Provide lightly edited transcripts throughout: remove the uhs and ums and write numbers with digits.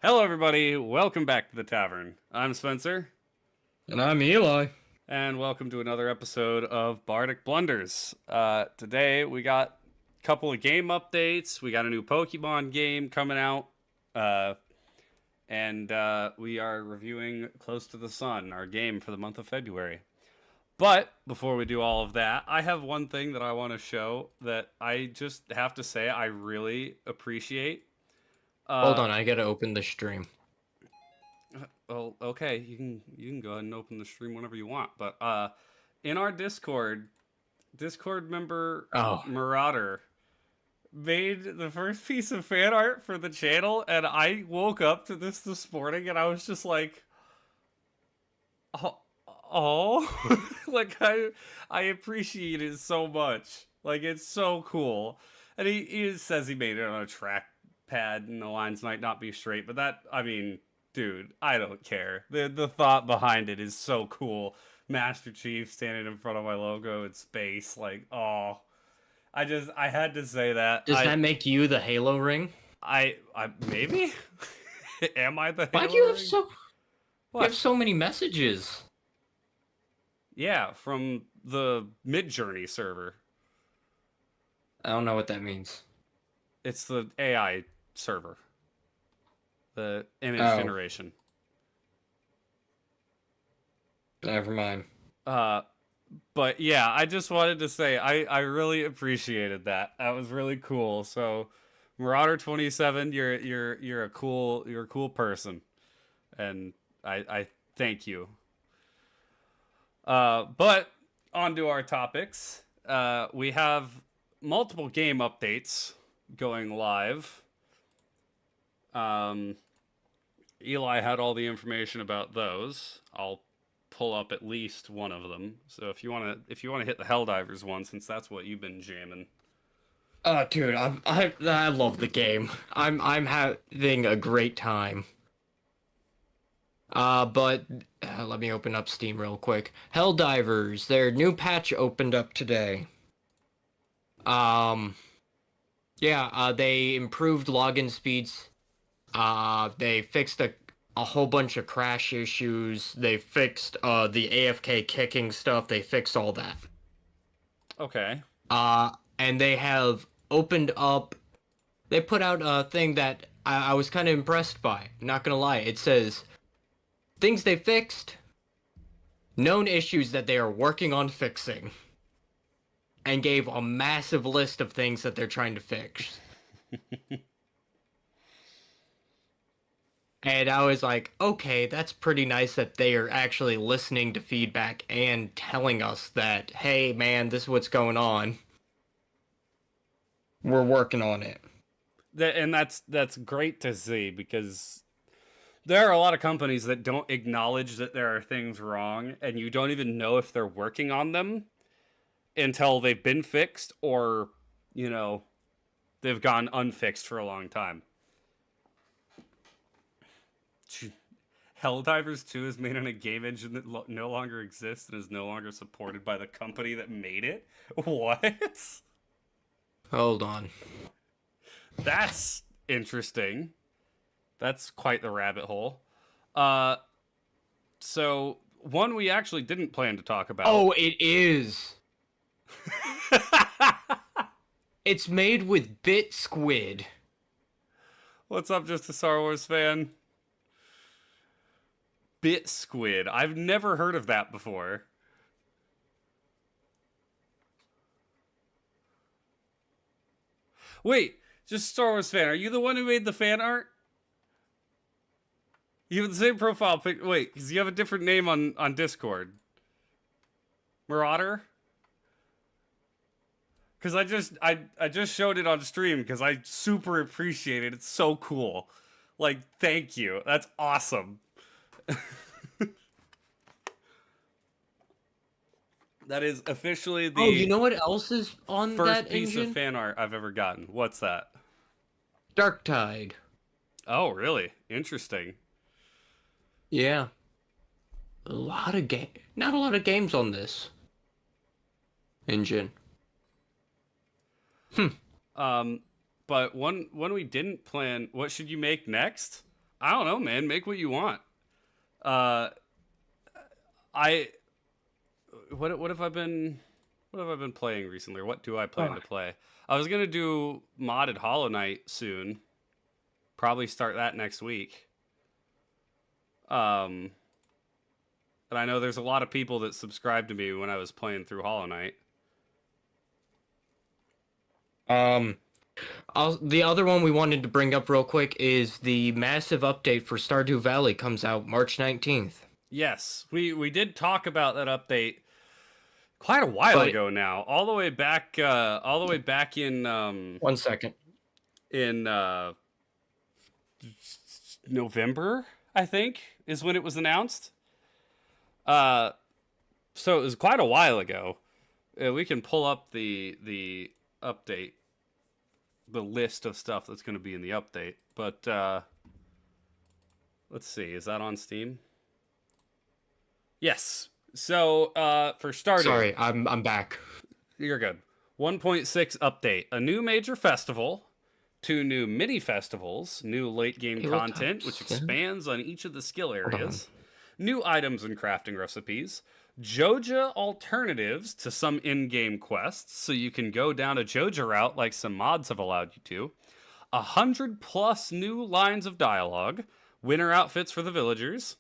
Hello, everybody. Welcome back to the tavern. I'm Spencer, And I'm Eli. and welcome to another episode of Bardic Blunders. Today we got a couple of game updates. We got a new Pokemon game coming out, uh, and we are reviewing Close to the Sun, our game for the month of February. But before we do all of that, I have one thing that I want to show that I just have to say I really appreciate. Hold Uh, on, I gotta open the stream. Well, okay, you can go ahead and open the stream whenever you want. But in our Discord member Oh, Marauder made the first piece of fan art for the channel, and I woke up to this morning, and I was just like, oh, oh. Like I appreciate it so much. Like it's so cool, and he says he made it on a trackpad, and the lines might not be straight, but that I mean dude, I don't care. The thought behind it is so cool. Master Chief standing in front of my logo in space, like, oh, I had to say that. does that make you the Halo ring? I maybe. Am I the Why do Halo you have ring? you have What? so many messages? Yeah, from the Mid Journey server. I don't know what that means. It's the AI server. The image Oh, generation. never mind. Uh, but yeah, I just wanted to say I really appreciated that. That was really cool. So, Marauder 27, you're a cool person, and I thank you. But on to our topics. We have multiple game updates going live. Um, Eli had all the information about those. I'll pull up at least one of them. So if you wanna hit the Helldivers one, since that's what you've been jamming. Oh, dude, I love the game. I'm having a great time. But let me open up Steam real quick. Helldivers, their new patch opened up today. Um, yeah, they improved login speeds. They fixed a whole bunch of crash issues. They fixed the AFK kicking stuff. They fixed all that. Okay. And they have opened up. They put out a thing that I was kind of impressed by. Not gonna lie, it says things they fixed, known issues that they are working on fixing, and gave a massive list of things that they're trying to fix. And I was like, okay, that's pretty nice that they are actually listening to feedback and telling us that, hey, man, this is what's going on. We're working on it. And that's great to see because there are a lot of companies that don't acknowledge that there are things wrong, and you don't even know if they're working on them until they've been fixed or, you know, they've gone unfixed for a long time. Helldivers 2 is made on a game engine that no longer exists and is no longer supported by the company that made it. What? Hold on. That's interesting. That's quite the rabbit hole. Uh, so one we actually didn't plan to talk about. Oh, it is. It's made with bit squid. What's up, just a Star Wars fan? Bit squid. I've never heard of that before. Wait, just Star Wars fan. Are you the one who made the fan art? You have the same profile pic. Wait, because you have a different name on Discord. Marauder. Because I just showed it on stream because I super appreciate it. It's so cool. Like, thank you. That's awesome. That is officially Oh, you the know what else is on first that piece of engine? fan art I've ever gotten. What's that? Dark Tide. Oh, really? Interesting. Yeah. A lot of game. Not a lot of games on this engine. But one we didn't plan. What should you make next? I don't know, man. Make what you want. Uh, I what have I been playing recently? Or what do I plan to play? I was gonna do modded Hollow Knight soon. Probably start that next week. And I know there's a lot of people that subscribed to me when I was playing through Hollow Knight. The other one we wanted to bring up real quick is the massive update for Stardew Valley comes out March 19th. Yes, we did talk about that update quite a while ago now, all the way back in 1 second. In November, I think, is when it was announced. So it was quite a while ago. We can pull up the update, the list of stuff that's going to be in the update. But let's see, is that on Steam? Yes. So for starters, sorry, I'm back. You're good. 1.6 update: a new major festival, 2 new mini festivals, new late game content which expands on each of the skill areas, new items and crafting recipes, Joja alternatives to some in-game quests, so you can go down a Joja route like some mods have allowed you to, 100+ new lines of dialogue, winter outfits for the villagers,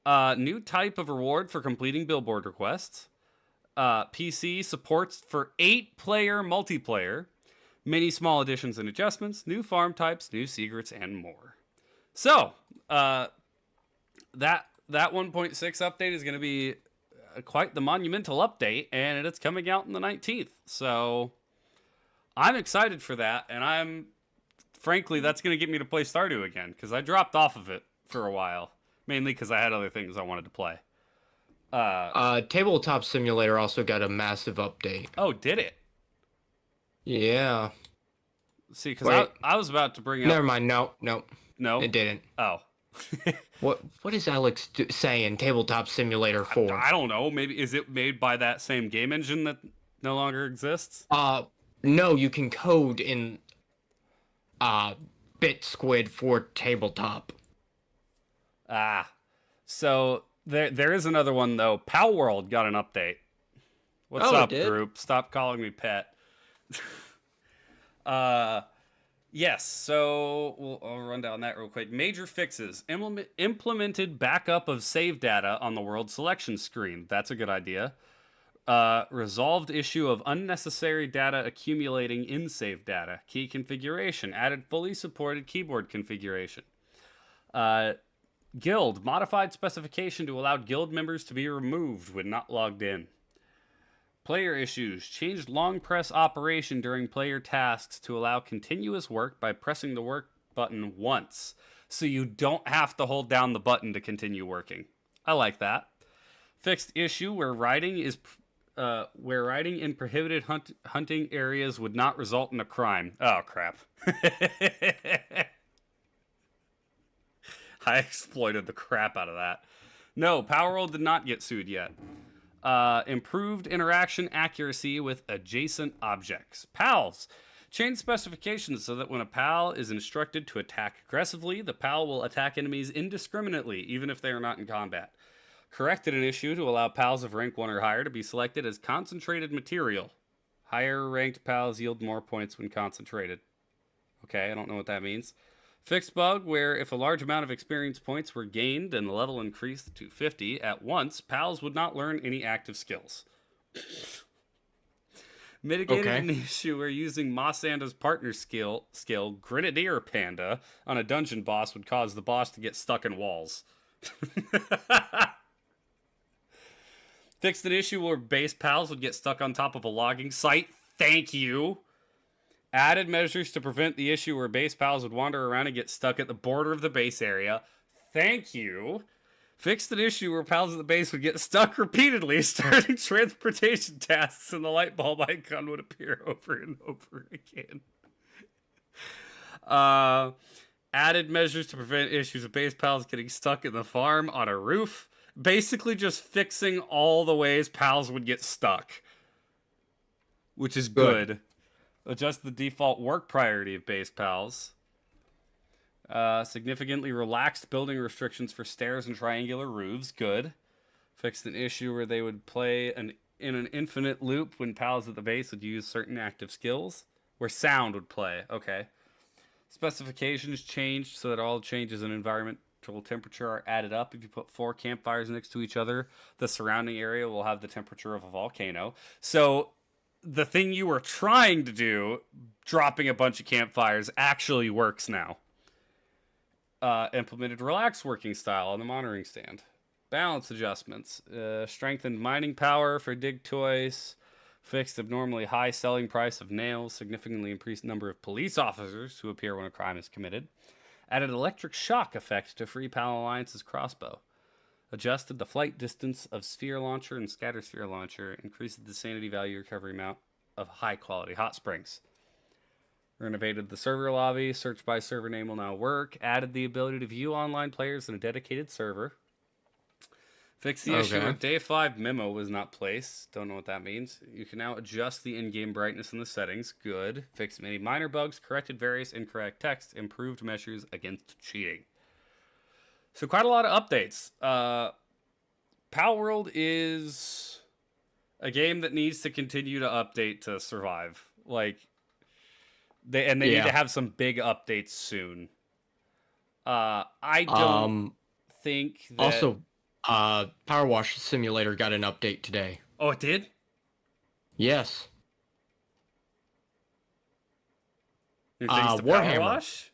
new type of reward for completing billboard requests, PC supports for 8-player multiplayer, many small additions and adjustments, new farm types, new secrets, and more. So, that 1.6 update is going to be quite the monumental update, and it's coming out on the 19th. So, I'm excited for that, and frankly, that's going to get me to play Stardew again, because I dropped off of it for a while, mainly because I had other things I wanted to play. Tabletop Simulator also got a massive update. Oh, did it? Yeah. See, because I was about to bring up... Never mind. No, it didn't. Oh. What is Alex saying Tabletop Simulator for? I don't know. Maybe is it made by that same game engine that no longer exists? No, you can code in BitSquid for Tabletop. So there is another one though. Pal World got an update. What's up, group? Stop calling me pet. Yes, so I'll run down that real quick. Major fixes. Implemented backup of save data on the world selection screen. That's a good idea. Resolved issue of unnecessary data accumulating in save data. Key configuration. Added fully supported keyboard configuration. Guild. Modified specification to allow guild members to be removed when not logged in. Player issues. Changed long press operation during player tasks to allow continuous work by pressing the work button once, so you don't have to hold down the button to continue working. I like that. Fixed issue where riding in prohibited hunting areas would not result in a crime. Oh, crap. I exploited the crap out of that. No, Power World did not get sued yet. Improved interaction accuracy with adjacent objects. Pals. Change specifications so that when a pal is instructed to attack aggressively, the pal will attack enemies indiscriminately, even if they are not in combat. Corrected an issue to allow pals of rank 1 or higher to be selected as concentrated material. Higher ranked pals yield more points when concentrated. Okay, I don't know what that means. Fixed bug where if a large amount of experience points were gained and the level increased to 50 at once, pals would not learn any active skills. Mitigated an issue where using Massanda's partner skill, Grenadier Panda, on a dungeon boss would cause the boss to get stuck in walls. Fixed an issue where base pals would get stuck on top of a logging site. Thank you. Added measures to prevent the issue where base pals would wander around and get stuck at the border of the base area. Thank you. Fixed an issue where pals at the base would get stuck repeatedly, starting transportation tasks, and the light bulb icon would appear over and over again. Added measures to prevent issues of base pals getting stuck in the farm on a roof. Basically just fixing all the ways pals would get stuck. Which is good. Adjust the default work priority of base pals. Significantly relaxed building restrictions for stairs and triangular roofs. Good. Fixed an issue where they would play in an infinite loop when pals at the base would use certain active skills. Where sound would play. Okay. Specifications changed so that all changes in environmental temperature are added up. If you put 4 campfires next to each other, the surrounding area will have the temperature of a volcano. So the thing you were trying to do, dropping a bunch of campfires, actually works now. Implemented relaxed working style on the monitoring stand. Balance adjustments. Strengthened mining power for dig toys. Fixed abnormally high selling price of nails. Significantly increased number of police officers who appear when a crime is committed. Added electric shock effect to Free Pal Alliance's crossbow. Adjusted the flight distance of sphere launcher and scatter sphere launcher. Increased the sanity value recovery amount of high quality hot springs. Renovated the server lobby. Search by server name will now work. Added the ability to view online players in a dedicated server. Fixed the issue where Day 5 memo was not placed. Don't know what that means. You can now adjust the in-game brightness in the settings. Good. Fixed many minor bugs. Corrected various incorrect text. Improved measures against cheating. So quite a lot of updates. Pal World is a game that needs to continue to update to survive. Like, they need to have some big updates soon. I don't think that... Also, Power Wash Simulator got an update today. Oh, it did? Yes. Thanks to Power Wash?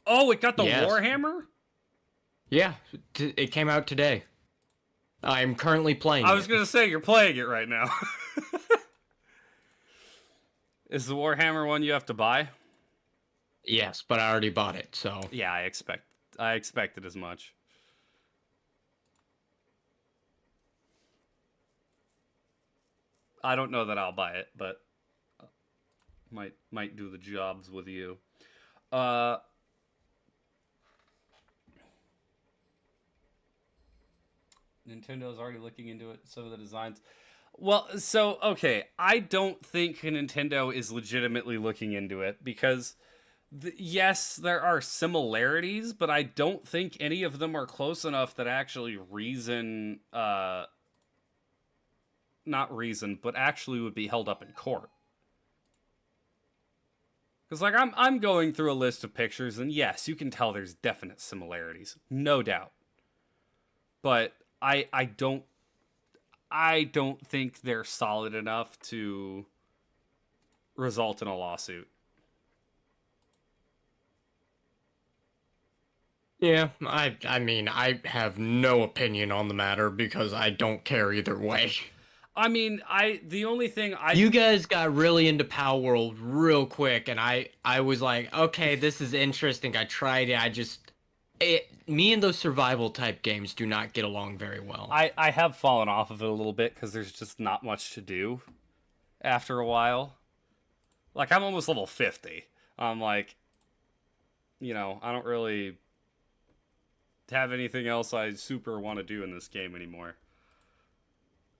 Oh, it got the Warhammer? Yeah, it came out today. I'm currently playing it. I was going to say, you're playing it right now. Is the Warhammer one you have to buy? Yes, but I already bought it, so... Yeah, I expected as much. I don't know that I'll buy it, but might do the jobs with you. Nintendo's already looking into it. Some of the designs. Well, so okay, I don't think Nintendo is legitimately looking into it because yes, there are similarities, but I don't think any of them are close enough that actually reason not reason, but actually would be held up in court. Because, like, I'm going through a list of pictures, and yes, you can tell there's definite similarities. No doubt. But I don't think they're solid enough to result in a lawsuit. Yeah, I mean, I have no opinion on the matter because I don't care either way. I mean, the only thing You guys got really into Pal World real quick, and I was like, okay, this is interesting. I tried it. Me and those survival type games do not get along very well. I have fallen off of it a little bit because there's just not much to do after a while. Like, I'm almost level 50. I'm like, I don't really have anything else I super want to do in this game anymore.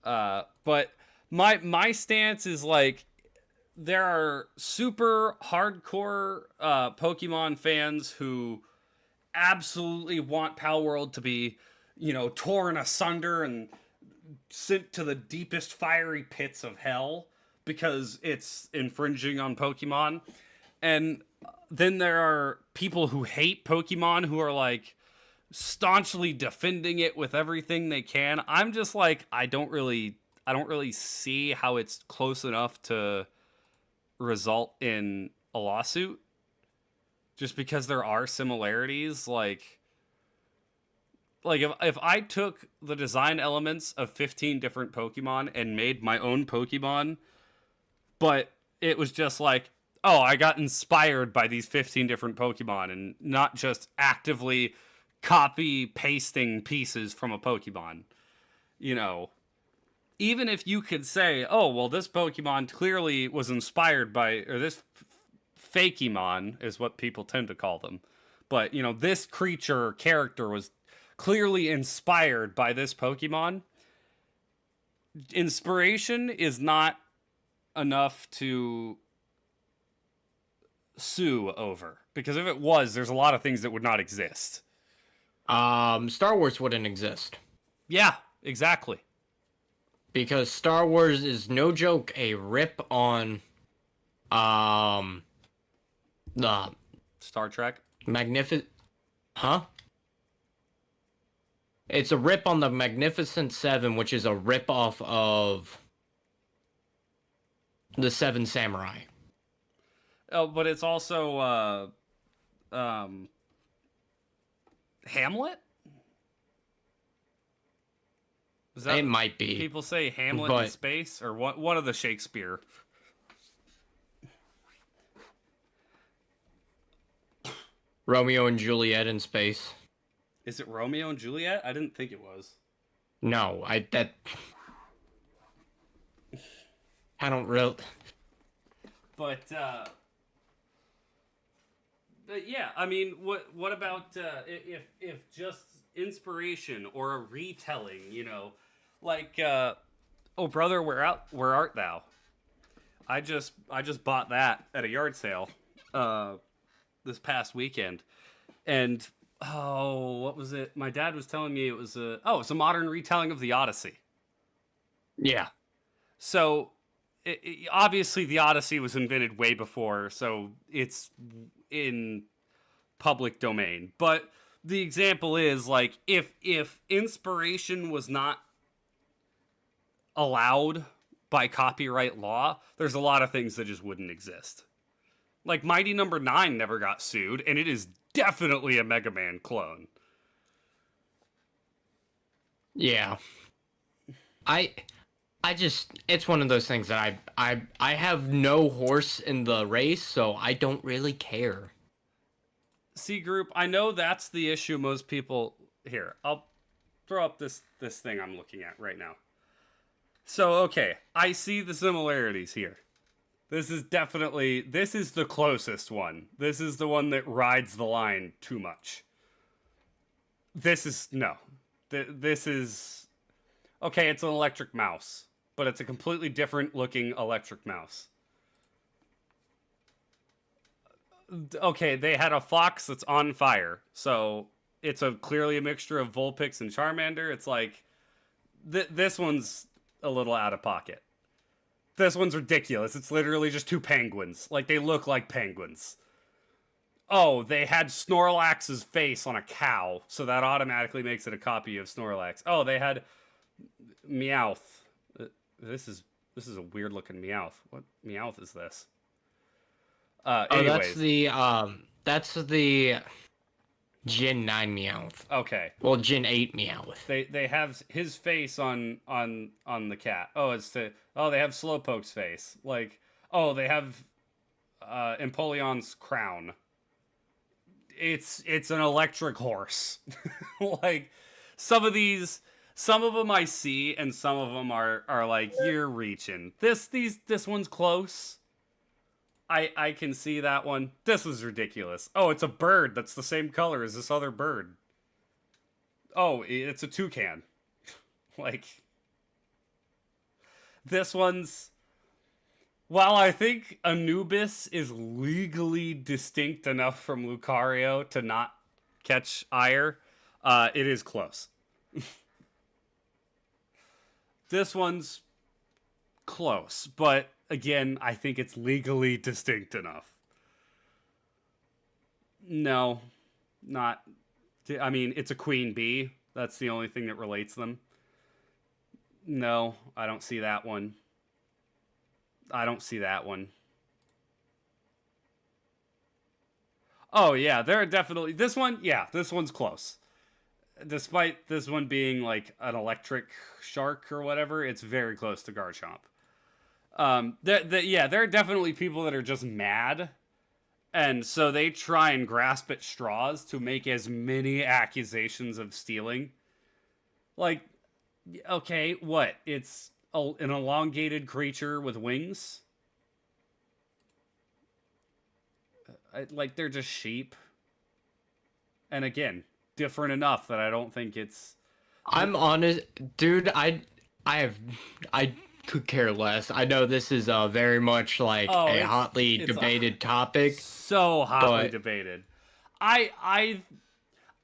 But my stance is like, there are super hardcore Pokemon fans who absolutely want Pal World to be, torn asunder and sent to the deepest fiery pits of hell because it's infringing on Pokemon. And then there are people who hate Pokemon who are like staunchly defending it with everything they can. I'm just like, I don't really see how it's close enough to result in a lawsuit. Just because there are similarities, like if I took the design elements of 15 different Pokemon and made my own Pokemon, but it was just like, oh, I got inspired by these 15 different Pokemon and not just actively copy pasting pieces from a Pokemon. Even if you could say, oh, well, this Pokemon clearly was inspired by, or this Fakemon is what people tend to call them. But, this character was clearly inspired by this Pokemon. Inspiration is not enough to sue over. Because if it was, there's a lot of things that would not exist. Star Wars wouldn't exist. Yeah, exactly. Because Star Wars is no joke a rip on the Star Trek. magnificent huh? It's a rip on the Magnificent Seven, which is a rip off of the Seven Samurai. Oh, but it's also Hamlet? Is that It might be. people say Hamlet in but space? Or one of the Shakespeare? Romeo and Juliet in space. Is it Romeo and Juliet? I didn't think it was. No, I don't really. But yeah, I mean, what about if just inspiration or a retelling, you know, like oh brother, where art thou? I just bought that at a yard sale this past weekend, and oh, what was it? My dad was telling me it's a modern retelling of the Odyssey. Yeah. So obviously the Odyssey was invented way before, so it's in public domain. But the example is like if inspiration was not allowed by copyright law, there's a lot of things that just wouldn't exist. Like Mighty Number 9 never got sued, and it is definitely a Mega Man clone. Yeah. I just, it's one of those things that I have no horse in the race, so I don't really care. C Group, I know that's the issue most people here. I'll throw up this thing I'm looking at right now. So, okay, I see the similarities here. This is the closest one. This is the one that rides the line too much. This is okay, it's an electric mouse, but it's a completely different looking electric mouse. Okay, they had a fox that's on fire, so it's clearly a mixture of Vulpix and Charmander. It's like this one's a little out of pocket. This one's ridiculous. It's literally just two penguins. Like, they look like penguins. Oh, they had Snorlax's face on a cow, so that automatically makes it a copy of Snorlax. Oh, they had Meowth. This is a weird looking Meowth. What Meowth is this? Anyways. That's the Gen 9 Meowth. Okay. Well, Gen 8 Meowth. They have his face on the cat. Oh, they have Slowpoke's face. Like, oh, they have Empoleon's crown. It's an electric horse. Like, some of them I see, and some of them are like, you're reaching. This one's close. I can see that one. This was ridiculous. Oh, it's a bird that's the same color as this other bird. Oh, it's a toucan. Like, this one's... While I think Anubis is legally distinct enough from Lucario to not catch ire, it is close. This one's close, but again, I think it's legally distinct enough. No, not... I mean, it's a queen bee. That's the only thing that relates them. No, I don't see that one. I don't see that one. Oh, yeah, there are definitely... This one's close. Despite this one being, like, an electric shark or whatever, it's very close to Garchomp. There are definitely people that are just mad, and so they try and grasp at straws to make as many accusations of stealing. Like, okay, what? It's an elongated creature with wings? Like, they're just sheep. And again, different enough that I don't think it's... I'm honest, dude, I could care less. I know this is very much like Oh, a hotly it's debated topic, so hotly but debated. I I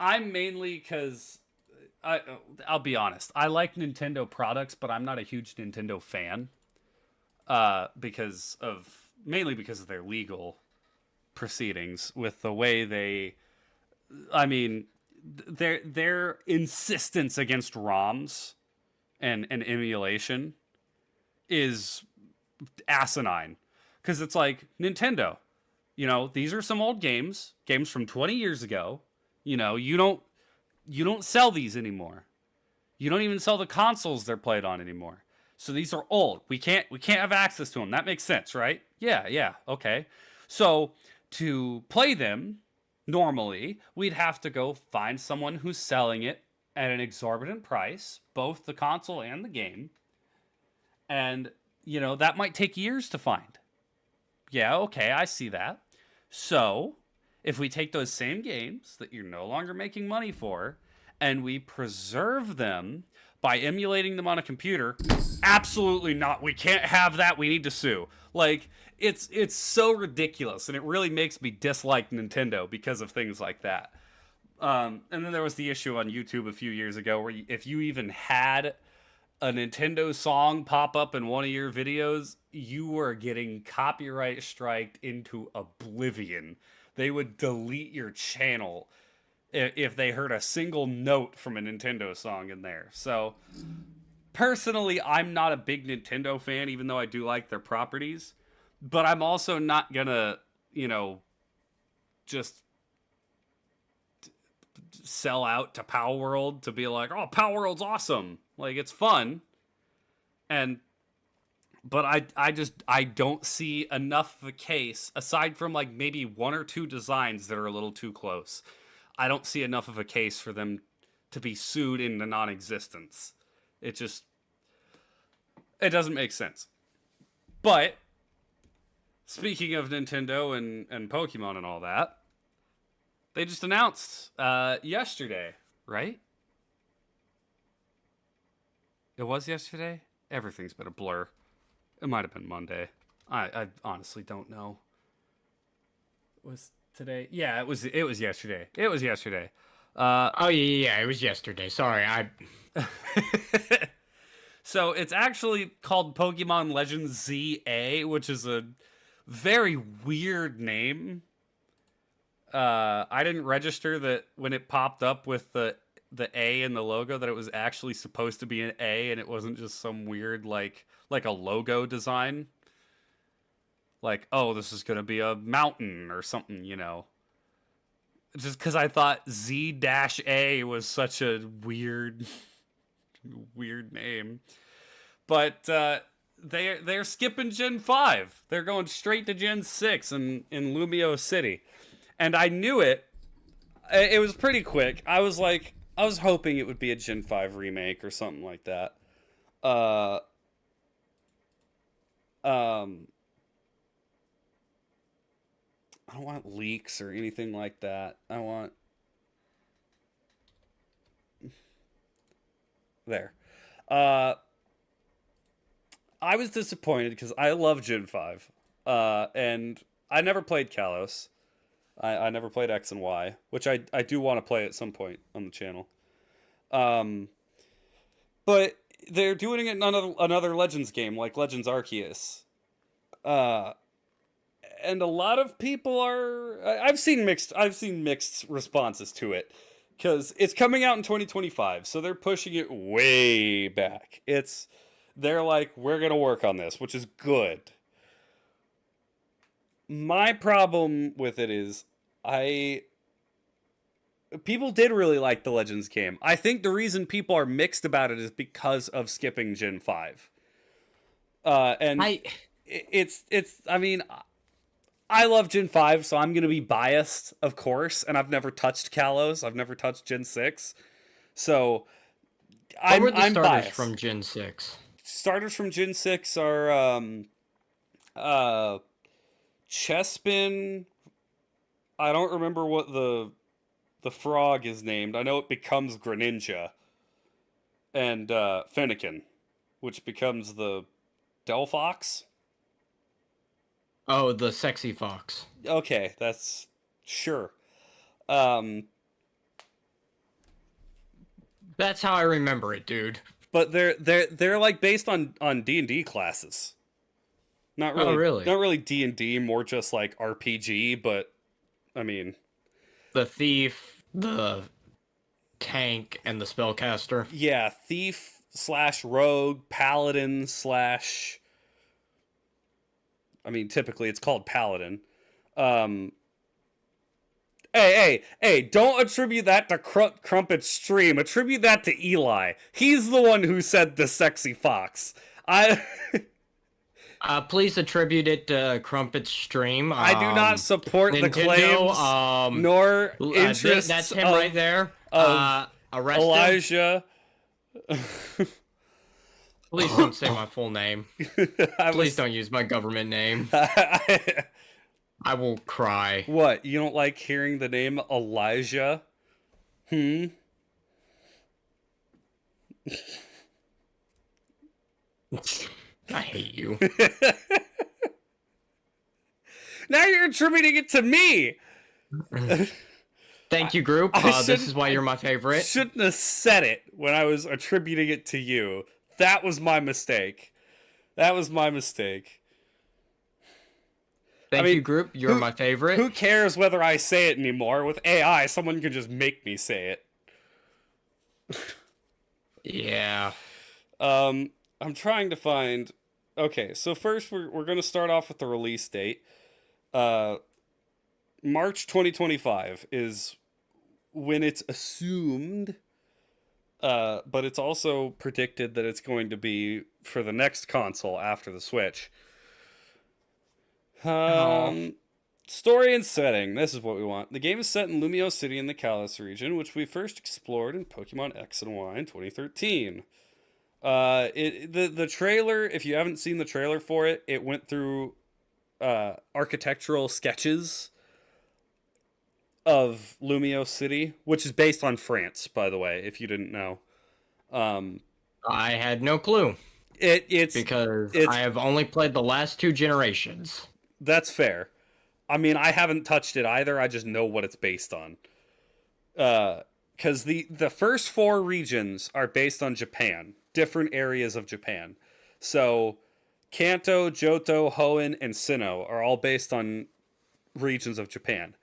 I'm mainly because I'll be honest. I like Nintendo products, but I'm not a huge Nintendo fan. Because of mainly because of their legal proceedings with the way they. I mean, their insistence against ROMs and emulation is asinine. Because it's like Nintendo. These are some old games from 20 years ago. You don't sell these anymore. You don't even sell the consoles they're played on anymore. So these are old. We can't have access to them. That makes sense, right? Yeah, yeah, okay. So to play them normally, we'd have to go find someone who's selling it at an exorbitant price, both the console and the game. And that might take years to find. Yeah, okay, I see that. So, if we take those same games that you're no longer making money for and we preserve them by emulating them on a computer, absolutely not. We can't have that. We need to sue. Like it's so ridiculous and it really makes me dislike Nintendo because of things like that. And then there was the issue on YouTube a few years ago where if you even had a Nintendo song pop up in one of your videos, you were getting copyright striked into oblivion. They would delete your channel if they heard a single note from a Nintendo song in there. So, personally, I'm not a big Nintendo fan, even though I do like their properties. But I'm also not gonna, just sell out to Power World to be like, oh, Power World's awesome. Like, it's fun. And but I don't see enough of a case aside from like maybe one or two designs that are a little too close. I don't see enough of a case for them to be sued into non-existence. It doesn't make sense. But speaking of Nintendo and Pokemon and all that, they just announced yesterday, right? It was yesterday? Everything's been a blur. It might have been Monday. I honestly don't know. Was today? Yeah, it was yesterday. It was yesterday. oh yeah, it was yesterday. Sorry, So it's actually called Pokemon Legends ZA, which is a very weird name. I didn't register that when it popped up with the A in the logo that it was actually supposed to be an A and it wasn't just some weird like a logo design. Like, oh, this is gonna be a mountain or something, Just because I thought Z-A was such a weird, weird name. But they're skipping Gen 5. They're going straight to Gen 6 in Lumio City. And I knew it. It was pretty quick. I was hoping it would be a Gen 5 remake or something like that. I don't want leaks or anything like that. I want there. I was disappointed because I love Gen 5. And I never played Kalos. I never played X and Y, which I do want to play at some point on the channel. But they're doing it in another Legends game, like Legends Arceus. And a lot of people are. I've seen mixed responses to it because it's coming out in 2025, so they're pushing it way back. They're like, we're gonna work on this, which is good. My problem with it is people did really like the Legends game. I think the reason people are mixed about it is because of skipping Gen 5. And it's I mean, I love Gen 5, so I'm going to be biased, of course, and I've never touched Kalos. I've never touched Gen 6. So I'm starters biased. From Gen 6? Starters from Gen 6 are Chespin. I don't remember what the frog is named. I know it becomes Greninja. And Fennekin, which becomes the Delphox? Oh, the sexy fox. Okay, that's sure. Um, That's how I remember it, dude. but they're like based on D&D classes. Not Oh, really, really? not really D&D, more just like RPG. But I mean, The thief, the tank, and the spellcaster. yeah, thief slash rogue, paladin slash. I mean, typically it's called paladin. Um, hey! Don't attribute that to Crumpet's stream. Attribute that to Eli. He's the one who said the sexy fox. I Please attribute it to Crumpet's stream. I do not support the Nintendo, claims nor interests that's him right there. of Arrest him. Elijah. Please don't say my full name. I Please was, don't use my government name. I will cry. What? You don't like hearing the name Elijah? Hmm. I hate you. Now you're attributing it to me. Thank you, group. This is why you're my favorite. Shouldn't have said it when I was attributing it to you. That was my mistake. That was my mistake. Thank you, group. You're my favorite. Who cares whether I say it anymore? With AI, someone can just make me say it. Yeah. I'm trying to find. Okay, so first we're going to start off with the release date. March 2025 is when it's assumed, but it's also predicted that it's going to be for the next console after the Switch. Story and setting. This is what we want. The game is set in Lumio City in the Kalos region, which we first explored in Pokemon X and Y in 2013. The trailer, if you haven't seen the trailer for it, it went through architectural sketches of Lumio City, which is based on France, by the way, if you didn't know. I had no clue. It's I have only played the last 2 generations. That's fair. I mean, I haven't touched it either. I just know what it's based on. Because the first 4 regions are based on Japan, different areas of Japan. So Kanto, Johto, Hoenn, and Sinnoh are all based on regions of Japan.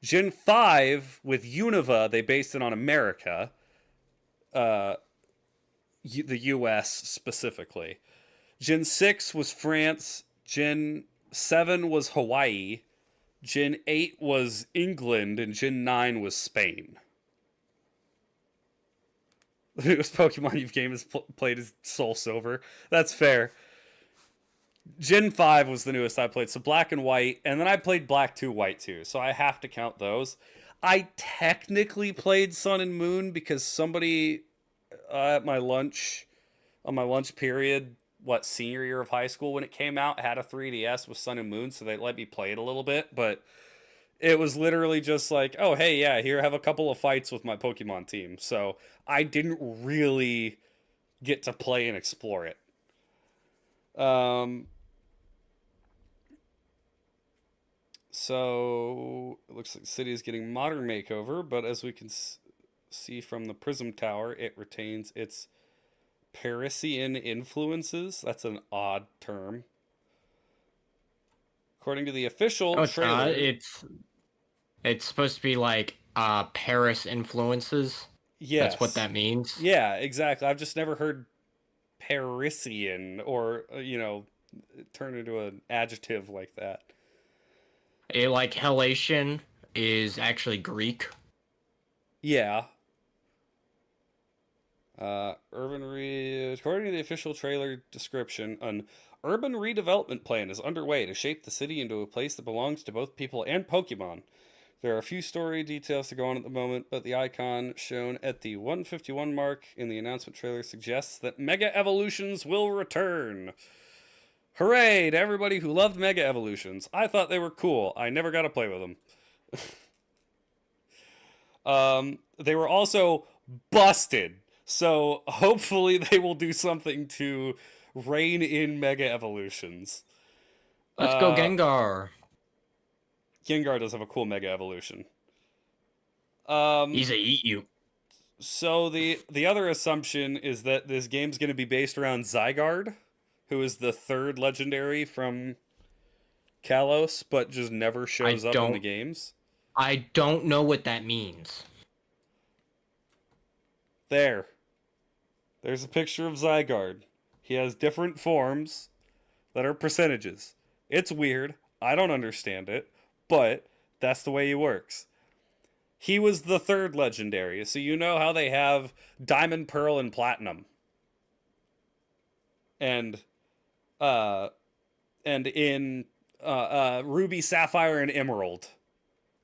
Gen 5 with Unova, they based it on America, the US specifically. Gen 6 was France. Gen 7 was Hawaii. Gen 8 was England, and Gen 9 was Spain. The newest Pokemon you've game is played is Soul Silver. That's fair. Gen 5 was the newest I played, so Black and White, and then I played Black 2, White 2, so I have to count those. I technically played Sun and Moon because somebody at my lunch, on my lunch period, senior year of high school when it came out, had a 3DS with Sun and Moon, so they let me play it a little bit, but it was literally just like, oh, hey, yeah, here, have a couple of fights with my Pokemon team. So I didn't really get to play and explore it. So it looks like the city is getting modern makeover, but as we can see from the Prism Tower, it retains its Parisian influences. That's an odd term. According to the official trailer, it's supposed to be like Paris influences. Yes. That's what that means. Yeah, exactly. I've just never heard Parisian or turn into an adjective like that. Like Helatian is actually Greek. Yeah. According to the official trailer description, an urban redevelopment plan is underway to shape the city into a place that belongs to both people and Pokemon. There are a few story details to go on at the moment, but the icon shown at the 151 mark in the announcement trailer suggests that Mega Evolutions will return. Hooray to everybody who loved Mega Evolutions. I thought they were cool. I never got to play with them. They were also busted. So hopefully they will do something to rein in Mega Evolutions. Let's go Gengar. Gengar does have a cool Mega Evolution. He's a eat you. So the other assumption is that this game's going to be based around Zygarde, who is the third legendary from Kalos, but just never shows up in the games. I don't know what that means. There's a picture of Zygarde. He has different forms that are percentages. It's weird. I don't understand it, but that's the way he works. He was the third legendary, so you know how they have Diamond, Pearl, and Platinum. And in Ruby, Sapphire, and Emerald.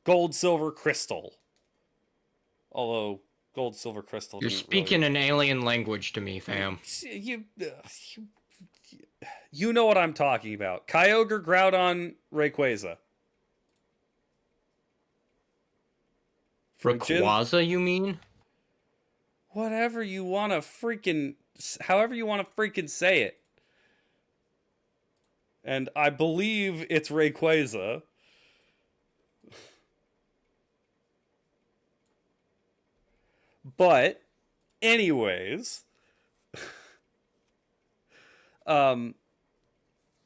Gold, Silver, Crystal. Although Gold, Silver, Crystal. You're speaking an alien language to me, fam. You know what I'm talking about. Kyogre, Groudon, Rayquaza. Rayquaza, you mean? Whatever you want to freaking... However you want to freaking say it. And I believe it's Rayquaza. But, anyways...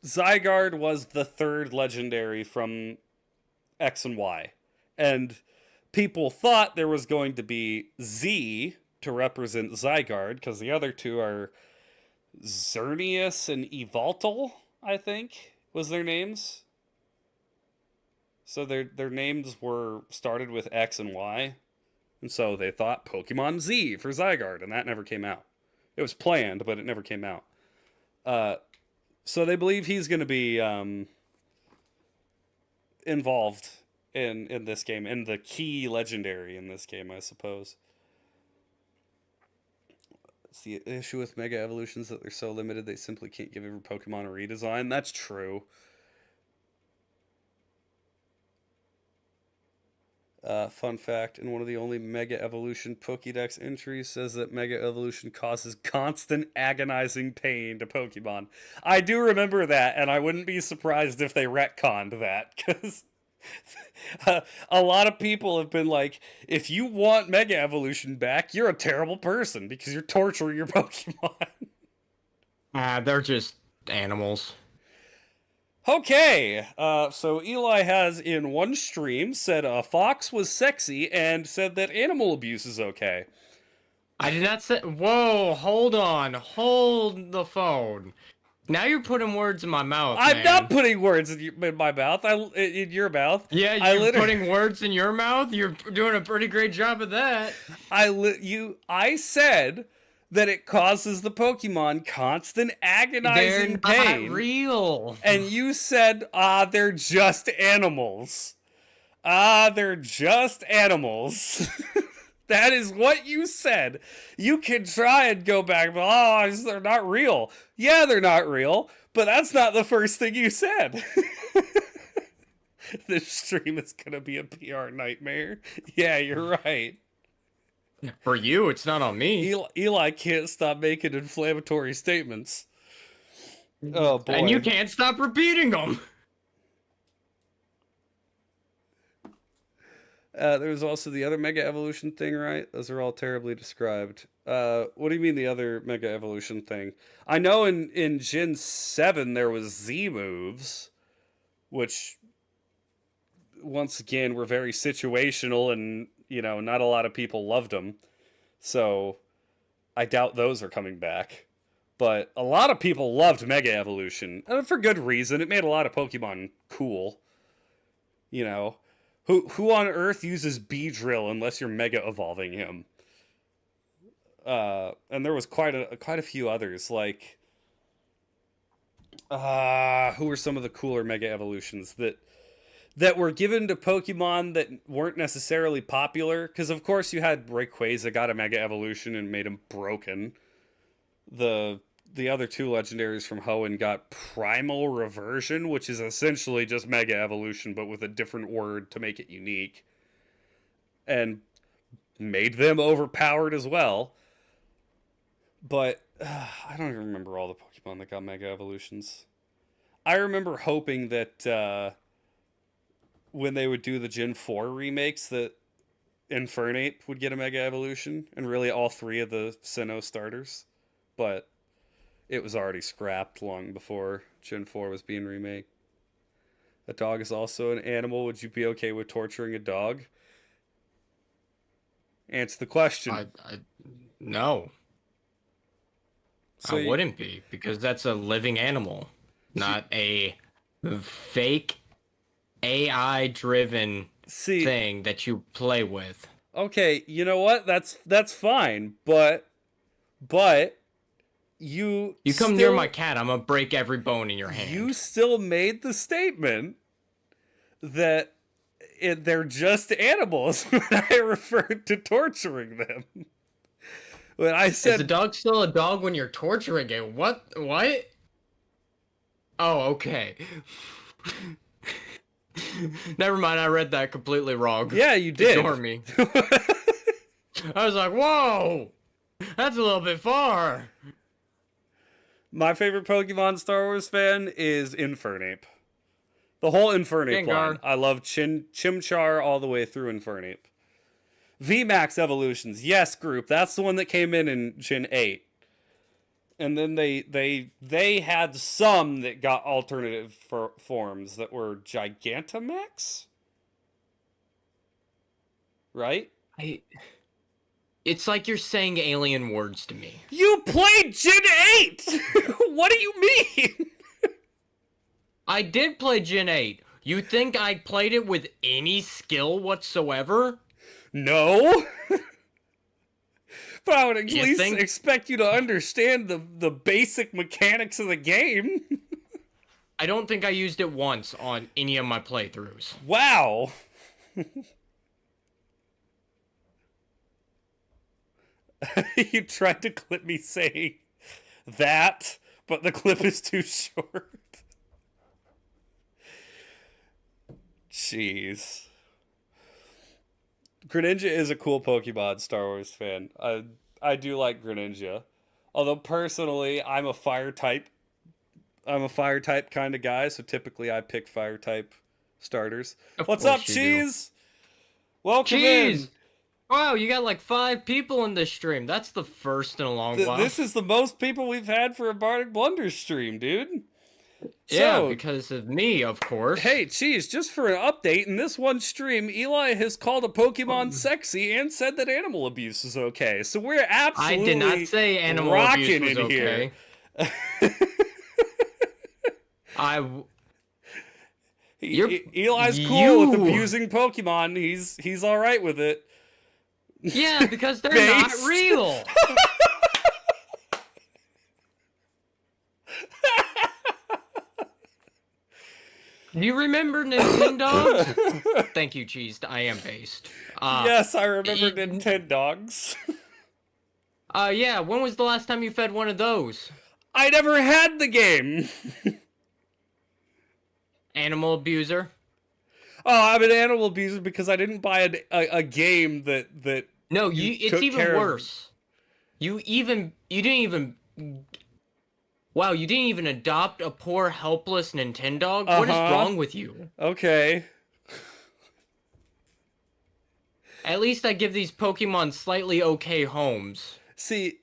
Zygarde was the third legendary from X and Y. And people thought there was going to be Z to represent Zygarde, because the other two are Xerneas and Evoltal, I think, was their names. So their names were started with X and Y. And so they thought Pokemon Z for Zygarde, and that never came out. It was planned, but it never came out. So they believe he's going to be involved in this game, and the key legendary in this game, I suppose. It's the issue with Mega Evolutions that they're so limited they simply can't give every Pokemon a redesign. That's true. Fun fact, in one of the only Mega Evolution Pokédex entries says that Mega Evolution causes constant agonizing pain to Pokemon. I do remember that, and I wouldn't be surprised if they retconned that, because a lot of people have been like, if you want Mega Evolution back, you're a terrible person, because you're torturing your Pokemon. They're just animals. Okay, so Eli has in one stream said a fox was sexy and said that animal abuse is okay. I did not say... Whoa, hold on. Hold the phone. Now you're putting words in my mouth, I'm not putting words in my mouth. In your mouth. Yeah, you're putting words in your mouth? You're doing a pretty great job of that. I said that it causes the Pokemon constant agonizing pain. They're not real. And you said, they're just animals. They're just animals. That is what you said. You can try and go back, but they're not real. Yeah, they're not real, but that's not the first thing you said. This stream is gonna be a PR nightmare. Yeah, you're right. For you, it's not on me. Eli can't stop making inflammatory statements. Oh, boy. And you can't stop repeating them. There's also the other Mega Evolution thing, right? Those are all terribly described. What do you mean the other Mega Evolution thing? I know in Gen 7 there was Z moves, which, once again, were very situational and, not a lot of people loved them. So I doubt those are coming back. But a lot of people loved Mega Evolution, and for good reason. It made a lot of Pokemon cool. Who on Earth uses Beedrill unless you're Mega Evolving him? And there was quite a few others, like... who were some of the cooler Mega Evolutions that were given to Pokemon that weren't necessarily popular? Because, of course, you had Rayquaza got a Mega Evolution and made him broken. The other two legendaries from Hoenn got Primal Reversion, which is essentially just Mega Evolution, but with a different word to make it unique. And made them overpowered as well. But I don't even remember all the Pokemon that got Mega Evolutions. I remember hoping that when they would do the Gen 4 remakes that Infernape would get a Mega Evolution, and really all 3 of the Sinnoh starters. But it was already scrapped long before Gen 4 was being remade. A dog is also an animal. Would you be okay with torturing a dog? Answer the question. No. So I wouldn't be, because that's a living animal, not a fake AI-driven thing that you play with. Okay, you know what? That's fine, but you come near my cat, I'm gonna break every bone in your hand. You still made the statement that they're just animals when I referred to torturing them. When I said, is a dog still a dog when you're torturing it? What? Oh, okay. Never mind, I read that completely wrong. Yeah, you did. Ignore me. I was like, whoa! That's a little bit far. My favorite Pokemon Star Wars fan is Infernape. The whole Infernape line. I love Chimchar all the way through Infernape. VMAX evolutions. Yes, group. That's the one that came in Gen 8. And then they had some that got alternative forms that were Gigantamax? Right? It's like you're saying alien words to me. You played Gen 8! What do you mean? I did play Gen 8. You think I played it with any skill whatsoever? No. But I would at least expect you to understand the basic mechanics of the game. I don't think I used it once on any of my playthroughs. Wow. You tried to clip me saying that, but the clip is too short. Jeez. Greninja is a cool Pokemon Star Wars fan. I do like Greninja. Although personally, I'm a fire type kind of guy, so typically I pick fire type starters. What's up, Cheese? Welcome in. Wow, you got like 5 people in this stream. That's the first in a long while. This is the most people we've had for a Bardic Blunders stream, dude. Yeah, because of me, of course. Hey, Cheese, just for an update, in this one stream, Eli has called a Pokemon sexy and said that animal abuse is okay. So we're absolutely I did not say animal abuse was okay. Eli's cool with abusing Pokemon. He's all right with it. Yeah, because they're not real. Do you remember Nintendo? Thank you, Cheese. I am based. Yes, I remember Nintendogs. Yeah, when was the last time you fed one of those? I never had the game. Animal abuser? Oh, I'm an animal abuser because I didn't buy a game that No, it's even worse. You didn't even Wow, you didn't even adopt a poor, helpless Nintendog? What is wrong with you? Okay. At least I give these Pokemon slightly okay homes. See,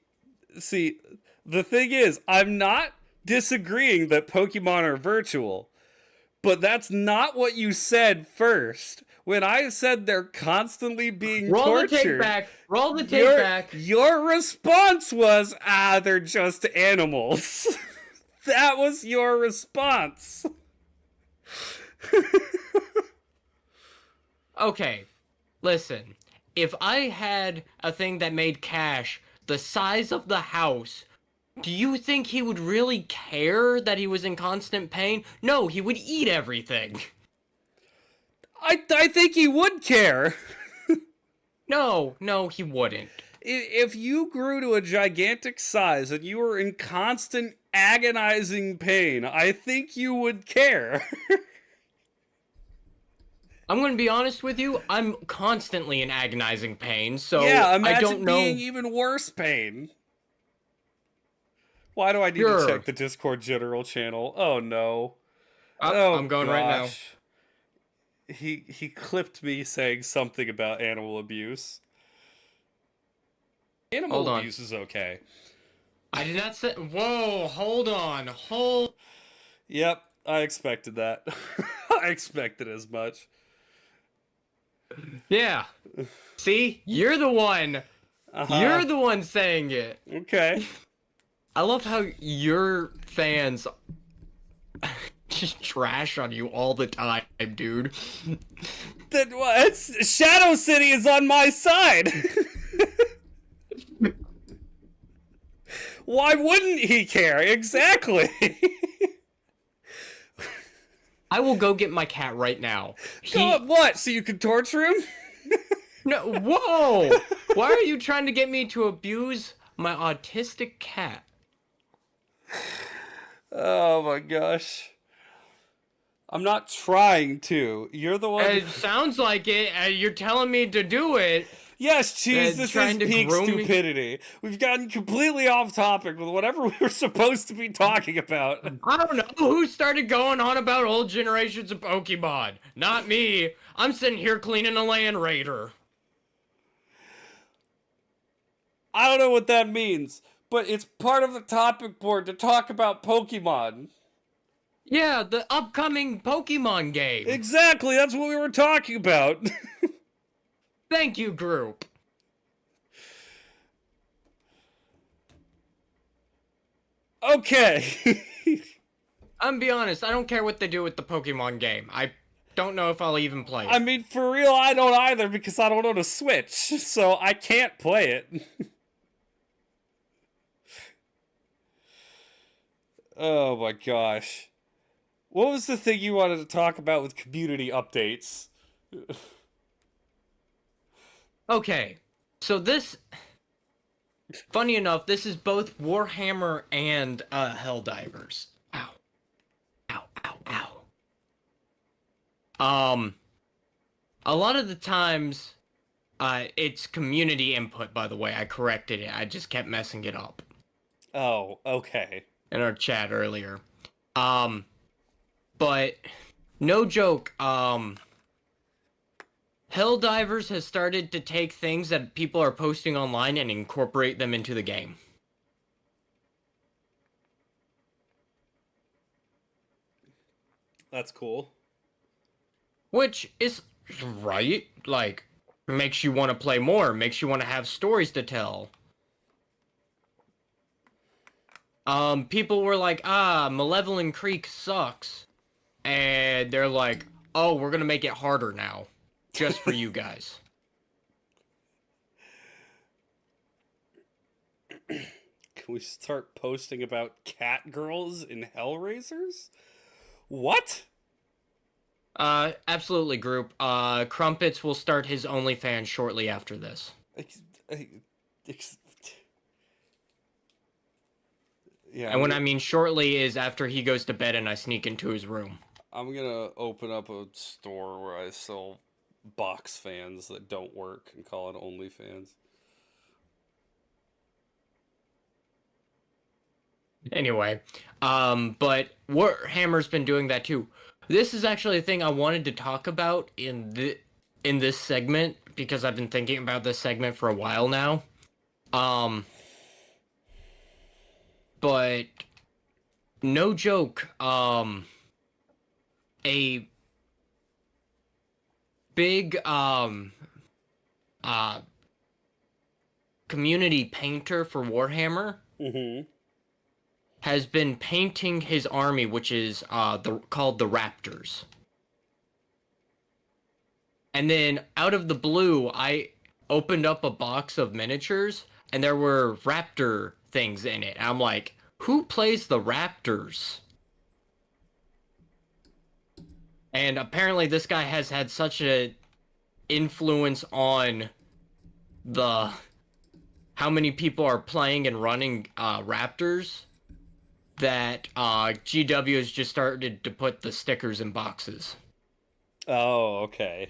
the thing is, I'm not disagreeing that Pokemon are virtual, but that's not what you said first. When I said they're constantly being tortured... Roll the tape back. Roll the tape back. Your response was, they're just animals. That was your response. Okay, listen. If I had a thing that made Cash the size of the house, do you think he would really care that he was in constant pain? No, he would eat everything. I think he would care. No, he wouldn't. If you grew to a gigantic size and you were in constant agonizing pain, I think you would care. I'm gonna be honest with you, I'm constantly in agonizing pain, so yeah, imagine I don't know. Being even worse pain. Why do I need to Sure. check the Discord general channel? Oh no. Oh I'm going right now. gosh. He clipped me saying something about animal abuse. Animal Hold on. abuse is okay. I did not say. Whoa, hold on. Yep, I expected that. I expected as much. Yeah. See? You're the one. Uh-huh. You're the one saying it. Okay. I love how your fans just trash on you all the time, dude. Then what? Shadow City is on my side. Why wouldn't he care? Exactly. I will go get my cat right now. What? So you can torture him? No, whoa! Why are you trying to get me to abuse my autistic cat? Oh my gosh. I'm not trying to. You're the one. It sounds like it. You're telling me to do it. Yes, cheese, this is trying to peak groom me? stupidity. We've gotten completely off topic with whatever we were supposed to be talking about. I don't know who started going on about old generations of Pokemon. Not me. I'm sitting here cleaning a Land Raider. I don't know what that means, but it's part of the topic board to talk about Pokemon. Yeah, the upcoming Pokemon game. Exactly, that's what we were talking about. Thank you, group. Okay. I'm gonna be honest, I don't care what they do with the Pokemon game. I don't know if I'll even play it. I mean, for real, I don't either because I don't own a Switch, so I can't play it. Oh my gosh. What was the thing you wanted to talk about with community updates? Okay, so this... Funny enough, this is both Warhammer and Helldivers. Ow. Ow, ow, ow. A lot of the times, it's community input, by the way. I corrected it. I just kept messing it up. Oh, okay. In our chat earlier. But, no joke, Helldivers has started to take things that people are posting online and incorporate them into the game. That's cool. Which is right. Like, makes you want to play more, makes you want to have stories to tell. People were like, Malevolent Creek sucks. And they're like, oh, we're gonna make it harder now. Just for you guys. Can we start posting about cat girls in Hellraisers? What? Absolutely, group. Crumpets will start his OnlyFans shortly after this. Yeah. And when I mean shortly is after he goes to bed and I sneak into his room. I'm gonna open up a store where I sell box fans that don't work and call it OnlyFans. Anyway, but Warhammer's been doing that too. This is actually a thing I wanted to talk about in this segment because I've been thinking about this segment for a while now. But no joke, a big community painter for Warhammer has been painting his army, which is called the Raptors. And then out of the blue, I opened up a box of miniatures and there were raptor things in it. I'm like, who plays the Raptors? And apparently this guy has had such a influence on how many people are playing and running Raptors that GW has just started to put the stickers in boxes. Oh, okay.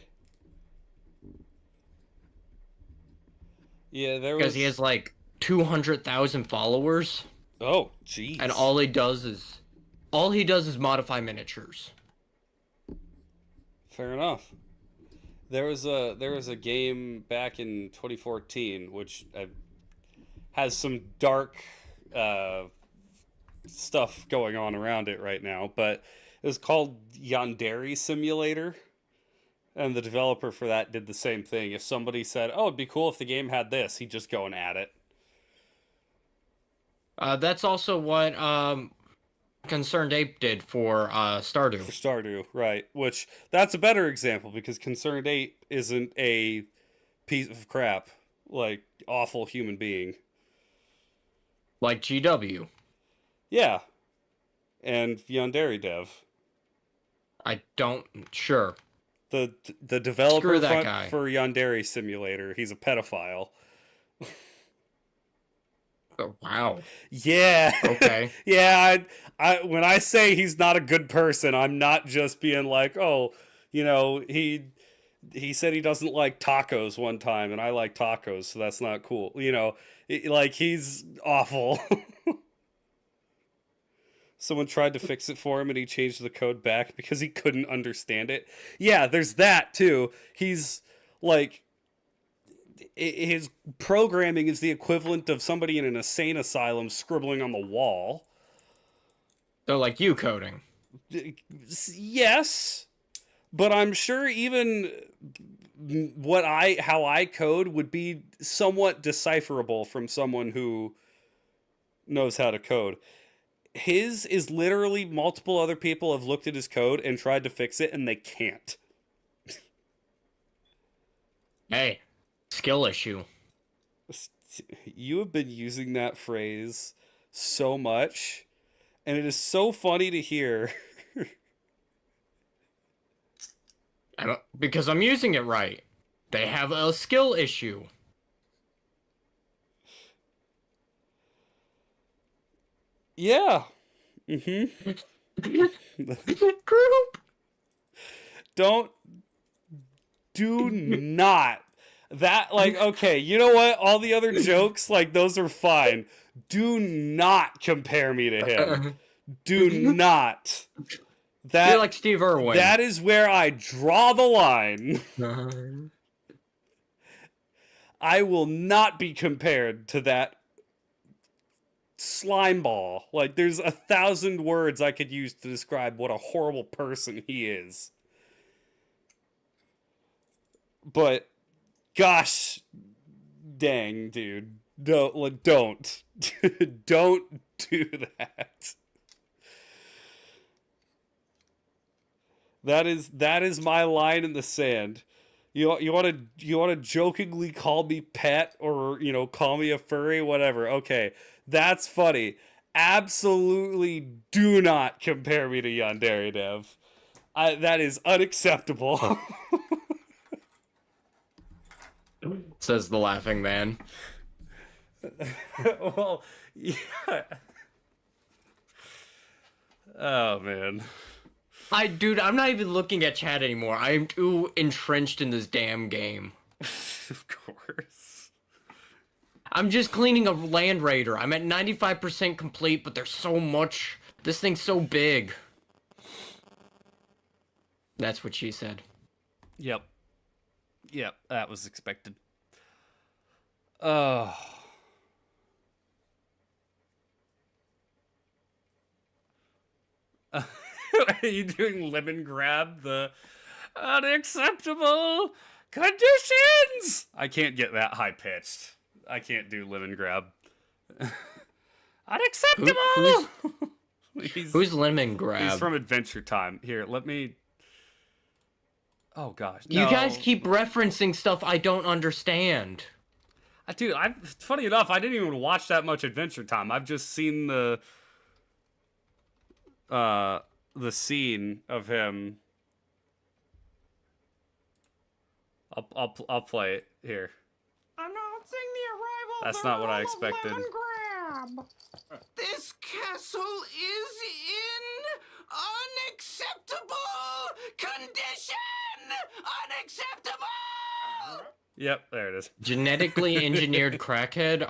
Yeah, there was... Because he has like 200,000 followers. Oh, jeez. And all he does is modify miniatures. Fair enough. There was a game back in 2014 which has some dark stuff going on around it right now, but it was called Yandere Simulator, and the developer for that did the same thing. If somebody said, "Oh, it'd be cool if the game had this," he'd just go and add it. That's also what Concerned Ape did for Stardew. For Stardew, right? Which that's a better example because Concerned Ape isn't a piece of crap, like awful human being. Like GW. Yeah, and Yandere Dev. I don't... Sure. The developer Screw that guy. for Yandere Simulator, he's a pedophile. Oh, wow. Yeah. Okay. Yeah, I when I say he's not a good person, I'm not just being like, "Oh, he said he doesn't like tacos one time and I like tacos, so that's not cool." Like he's awful. Someone tried to fix it for him and he changed the code back because he couldn't understand it. Yeah, there's that too. He's like, his programming is the equivalent of somebody in an insane asylum scribbling on the wall. So, like you coding. Yes, but I'm sure even how I code would be somewhat decipherable from someone who knows how to code. His is literally multiple other people have looked at his code and tried to fix it, and they can't. Hey, skill issue. You have been using that phrase so much, and it is so funny to hear. Because I'm using it right. They have a skill issue. Yeah. Mm-hmm. Group. Do not. That, like, okay, you know what? All the other jokes, like, those are fine. Do not compare me to him. Do not. You're like Steve Irwin. That is where I draw the line. I will not be compared to that slime ball. Like, there's 1,000 words I could use to describe what a horrible person he is. But, gosh, dang, dude, don't don't do that. That is my line in the sand. You want to jokingly call me pet or call me a furry, whatever. Okay, that's funny. Absolutely do not compare me to Yandere Dev. That is unacceptable. Says the laughing man. Well, yeah. Oh man. Dude, I'm not even looking at chat anymore. I am too entrenched in this damn game. Of course. I'm just cleaning a Land Raider. I'm at 95% complete, but there's so much. This thing's so big. That's what she said. Yep, that was expected. Oh. Are you doing lemon grab the unacceptable conditions? I can't get that high pitched. I can't do lemon grab. Unacceptable. Who's lemon grab? He's from Adventure Time. Here, let me. Oh gosh, no. You guys keep No. referencing stuff I don't understand. Dude, funny enough, I didn't even watch that much Adventure Time. I've just seen the scene of him. I'll play it here. Announcing the arrival. That's not what I expected. This castle is in unacceptable condition. Unacceptable. Yep, there it is. Genetically engineered crackhead?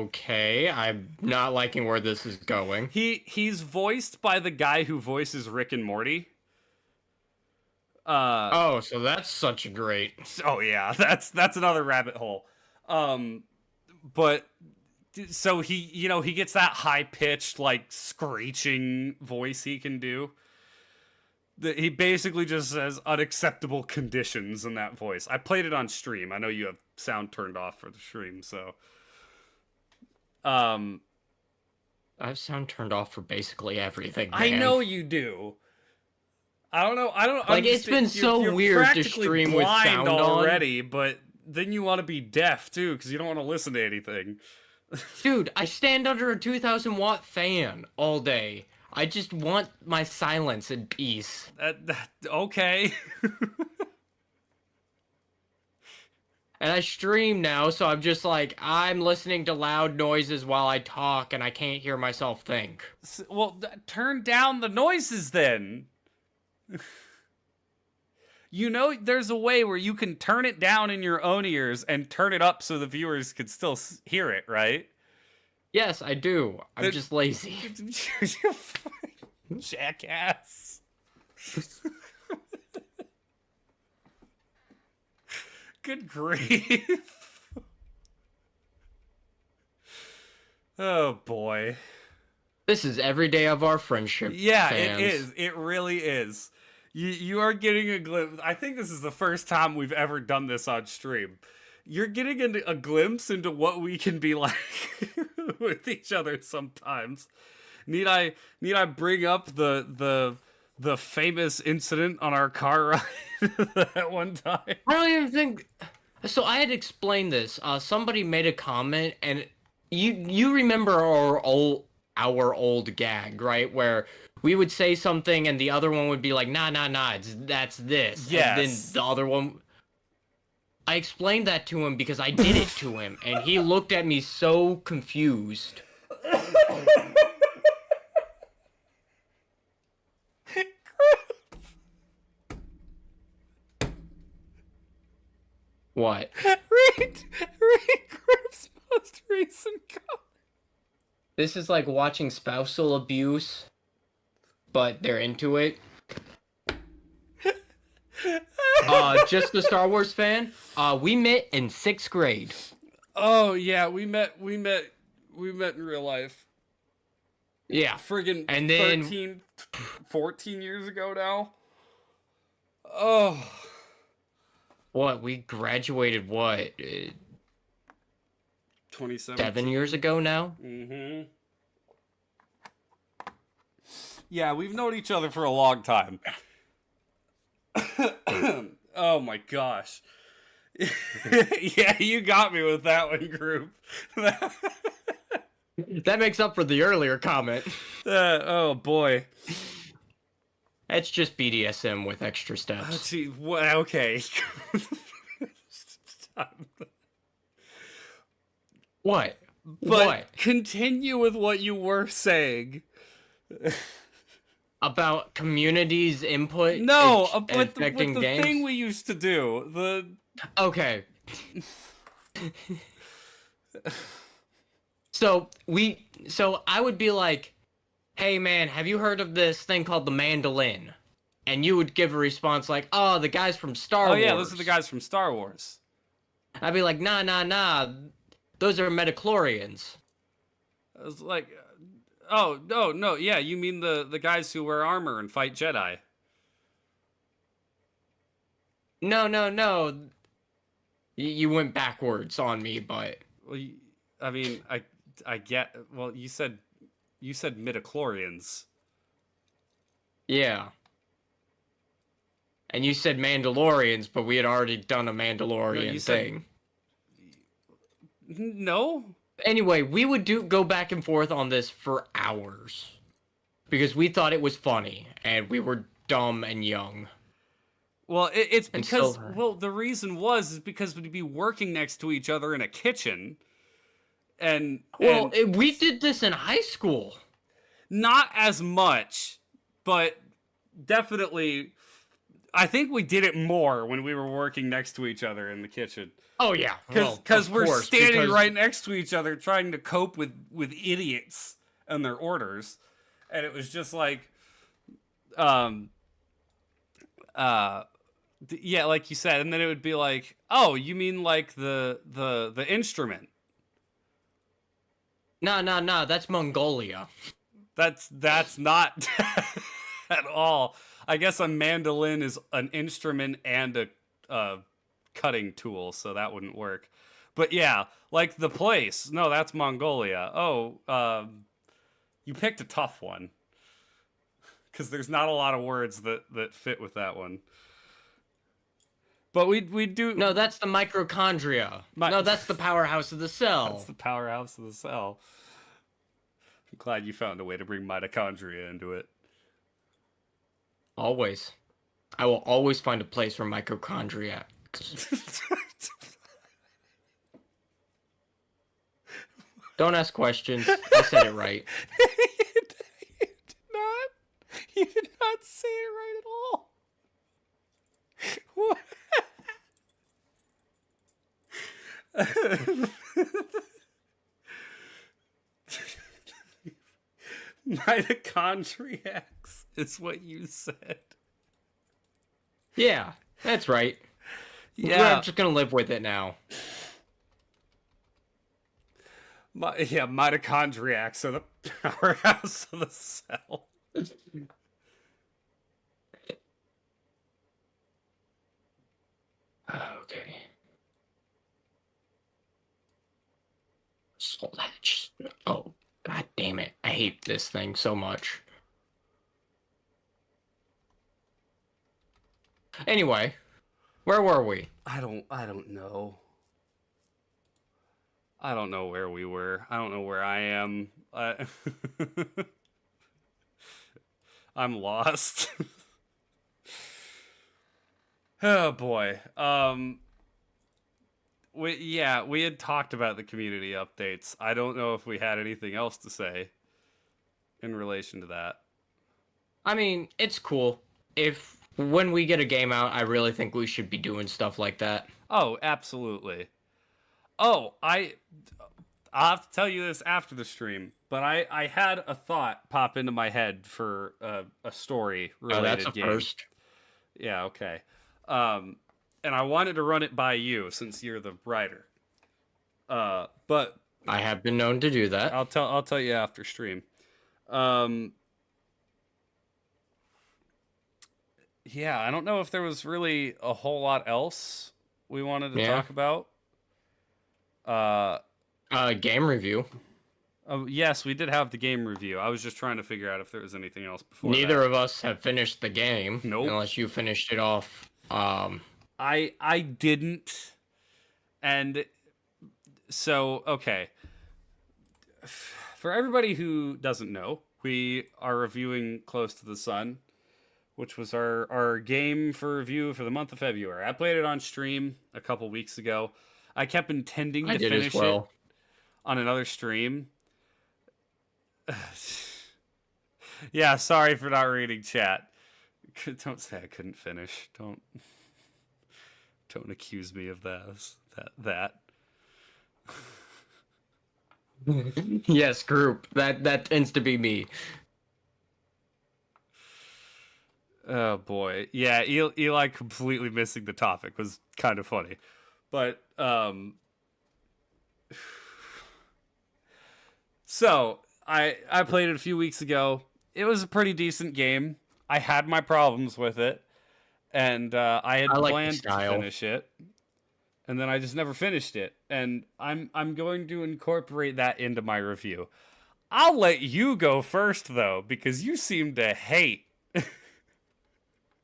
Okay, I'm not liking where this is going. He's voiced by the guy who voices Rick and Morty. Oh, so that's such a great... Oh yeah, that's another rabbit hole. But so he gets that high pitched like screeching voice he can do. He basically just says unacceptable conditions in that voice. I played it on stream. I know you have sound turned off for the stream, so I have sound turned off for basically everything, man. I know you do. I don't know. Like, it's been so you're weird to stream with sound already, but then you want to be deaf too because you don't want to listen to anything. Dude, I stand under a 2,000-watt fan all day. I just want my silence and peace. Okay. And I stream now, so I'm just like, I'm listening to loud noises while I talk, and I can't hear myself think. Well, turn down the noises then. You know, there's a way where you can turn it down in your own ears and turn it up so the viewers could still hear it, right? Yes, I do. I'm just lazy. You fucking jackass. Good grief. Oh boy. This is every day of our friendship. Yeah, fans. it is. It really is. You are getting a glimpse. I think this is the first time we've ever done this on stream. You're getting a glimpse into what we can be like with each other sometimes. Need I bring up the famous incident on our car ride at one time? I don't even think... So I had explained this. Somebody made a comment, and you remember our old gag, right? Where we would say something, and the other one would be like, nah, that's this. Yes. And then the other one... I explained that to him because I did it to him, and he looked at me so confused. What? Read Griff's most recent comment. This is like watching spousal abuse, but they're into it. Just a Star Wars fan. We met in 6th grade. Oh yeah, we met in real life. Yeah. Friggin' And then 13, 14 years ago now. Oh. What? We graduated, what? 27. 7 years ago now? Mm-hmm. Yeah, we've known each other for a long time. Oh my gosh. Yeah, you got me with that one, group. That makes up for the earlier comment. Oh boy. That's just BDSM with extra steps. Gee, okay. What? But What? continue with what you were saying. About community's input? No, with affecting the games? thing we used to do. Okay. So I would be like, hey man, have you heard of this thing called the mandolin? And you would give a response like, oh, the guys from Star Wars. Oh yeah, those are the guys from Star Wars. I'd be like, nah, those are metachlorians. I was like, oh, no, yeah, you mean the guys who wear armor and fight Jedi. No. You went backwards on me, but... Well, I mean, I get, well, you said midichlorians. Yeah. And you said Mandalorians, but we had already done a Mandalorian thing. No? Anyway, we would go back and forth on this for hours. Because we thought it was funny, and we were dumb and young. Well, it's because, so, well, the reason is because we'd be working next to each other in a kitchen, and... Well, we did this in high school. Not as much, but definitely I think we did it more when we were working next to each other in the kitchen. Oh yeah, Because we're standing because right next to each other trying to cope with idiots and their orders. And it was just like, yeah, like you said, and then it would be like, oh, you mean like the instrument? No, that's Mongolia. That's not at all. I guess a mandolin is an instrument and a cutting tool, so that wouldn't work. But yeah, like the place. No, that's Mongolia. Oh, you picked a tough one because there's not a lot of words that fit with that one. But we do. No, that's the mitochondria. No, that's the powerhouse of the cell. That's the powerhouse of the cell. I'm glad you found a way to bring mitochondria into it. Always. I will always find a place for mitochondria. Don't ask questions. I said it right. You did not say it right at all. What? Mitochondriacs is what you said. Yeah, that's right. Yeah. I'm just gonna live with it now. Mitochondriacs are the powerhouse of the cell. Okay. So that's... Oh, god damn it. I hate this thing so much. Anyway, where were we? I don't know. I don't know where we were. I don't know where I am. I'm lost. Oh boy. We had talked about the community updates. I don't know if we had anything else to say in relation to that. I mean, it's cool. When we get a game out, I really think we should be doing stuff like that. Oh, absolutely. Oh, I'll have to tell you this after the stream, but I had a thought pop into my head for a story related that's a game. first. Yeah, okay. And I wanted to run it by you since you're the writer. But I have been known to do that. I'll tell you after stream. Yeah, I don't know if there was really a whole lot else we wanted to talk about. Game review. Yes, we did have the game review. I was just trying to figure out if there was anything else before Neither that. of us have finished the game. Nope. Unless you finished it off. I didn't. And so, okay. For everybody who doesn't know, we are reviewing Close to the Sun, which was our game for review for the month of February. I played it on stream a couple weeks ago. I kept intending to finish it on another stream. Yeah, sorry for not reading chat. Don't say I couldn't finish. Don't accuse me of that. Yes, group. That tends to be me. Oh boy. Yeah, Eli completely missing the topic was kind of funny. But so I played it a few weeks ago. It was a pretty decent game. I had my problems with it, and I had planned to finish it, and then I just never finished it. And I'm going to incorporate that into my review. I'll let you go first though, because you seem to hate.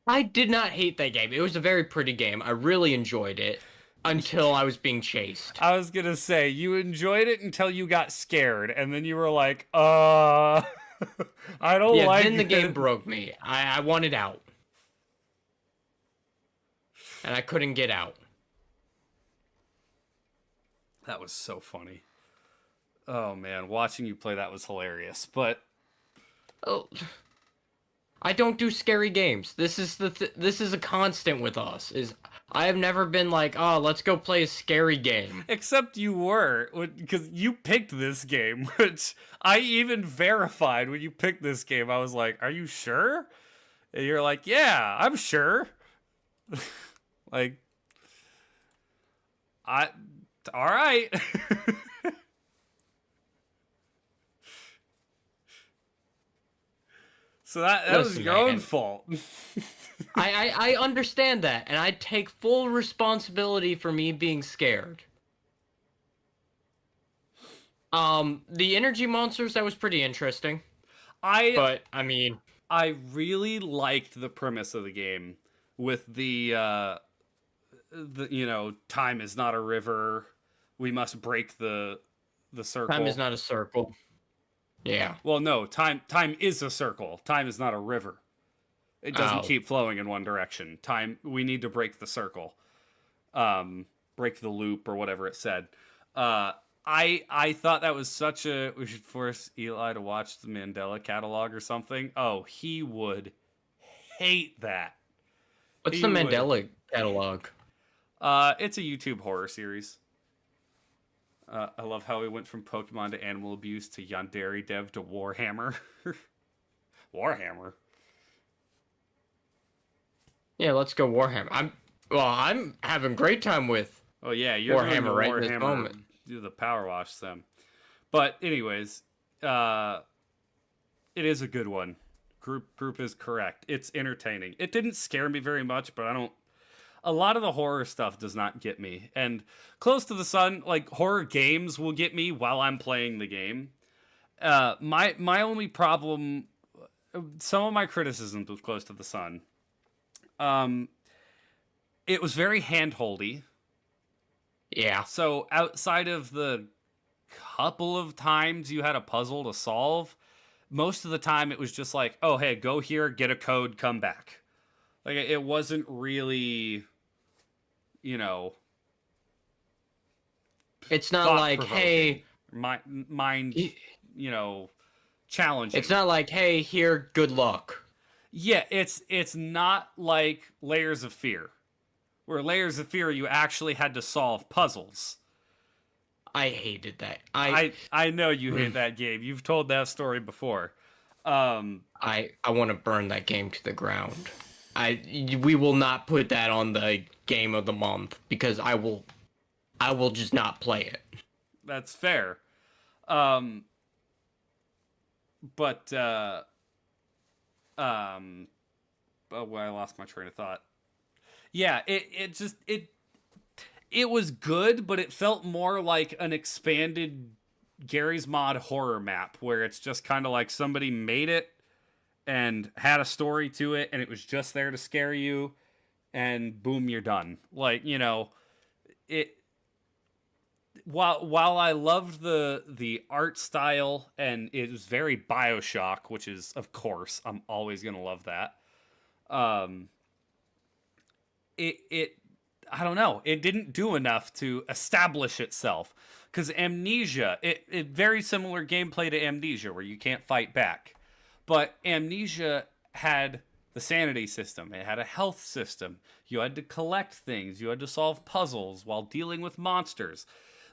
I did not hate that game. It was a very pretty game. I really enjoyed it until I was being chased. I was gonna say you enjoyed it until you got scared, and then you were like, I don't like it. Then the game broke me. I wanted out. And I couldn't get out. That was so funny. Oh man, watching you play that was hilarious. But I don't do scary games. This is this is a constant with us. Is I have never been like, oh, let's go play a scary game. Except you were, because you picked this game, which I even verified when you picked this game. I was like, are you sure? And you're like, yeah, I'm sure. Like, all right. So that was Listen, your own man. fault. I understand that, and I take full responsibility for me being scared. The energy monsters, that was pretty interesting. But I mean, I really liked the premise of the game with the time is not a river. We must break the circle. time is not a circle. Yeah. Well, no, time is a circle. Time is not a river. It doesn't keep flowing in one direction. We need to break the circle. Break the loop or whatever it said. I thought that was we should force Eli to watch the Mandela catalog or something. Oh, he would hate that. What's the Mandela catalog? It's a YouTube horror series. I love how we went from Pokemon to animal abuse to Yandere Dev to Warhammer. Warhammer. Yeah, let's go Warhammer. I'm having a great time with Oh yeah, you're doing Warhammer the right Warhammer, this moment. do the power wash them. But anyways, it is a good one. Group is correct. It's entertaining. It didn't scare me very much, but a lot of the horror stuff does not get me. And Close to the Sun, like horror games will get me while I'm playing the game. My only problem, some of my criticisms with Close to the Sun, it was very handholdy. Yeah. So outside of the couple of times you had a puzzle to solve, most of the time it was just like, oh, hey, go here, get a code, come back. Like, it wasn't really, It's not like, hey, mind, challenging. it's not like, hey, here, good luck. Yeah, it's not like Layers of Fear, where Layers of Fear you actually had to solve puzzles. I hated that. I know you hate that game. You've told that story before. I want to burn that game to the ground. We will not put that on the game of the month because I will just not play it. That's fair. But oh, well, I lost my train of thought. Yeah, it was good, but it felt more like an expanded Gary's Mod horror map where it's just kind of like somebody made it and had a story to it and it was just there to scare you and boom, you're done. Like, it while I loved the art style and it was very BioShock, which is, of course, I'm always going to love that. It I don't know. It didn't do enough to establish itself. Because Amnesia, it very similar gameplay to Amnesia, where you can't fight back. But Amnesia had the sanity system. It had a health system. You had to collect things. You had to solve puzzles while dealing with monsters.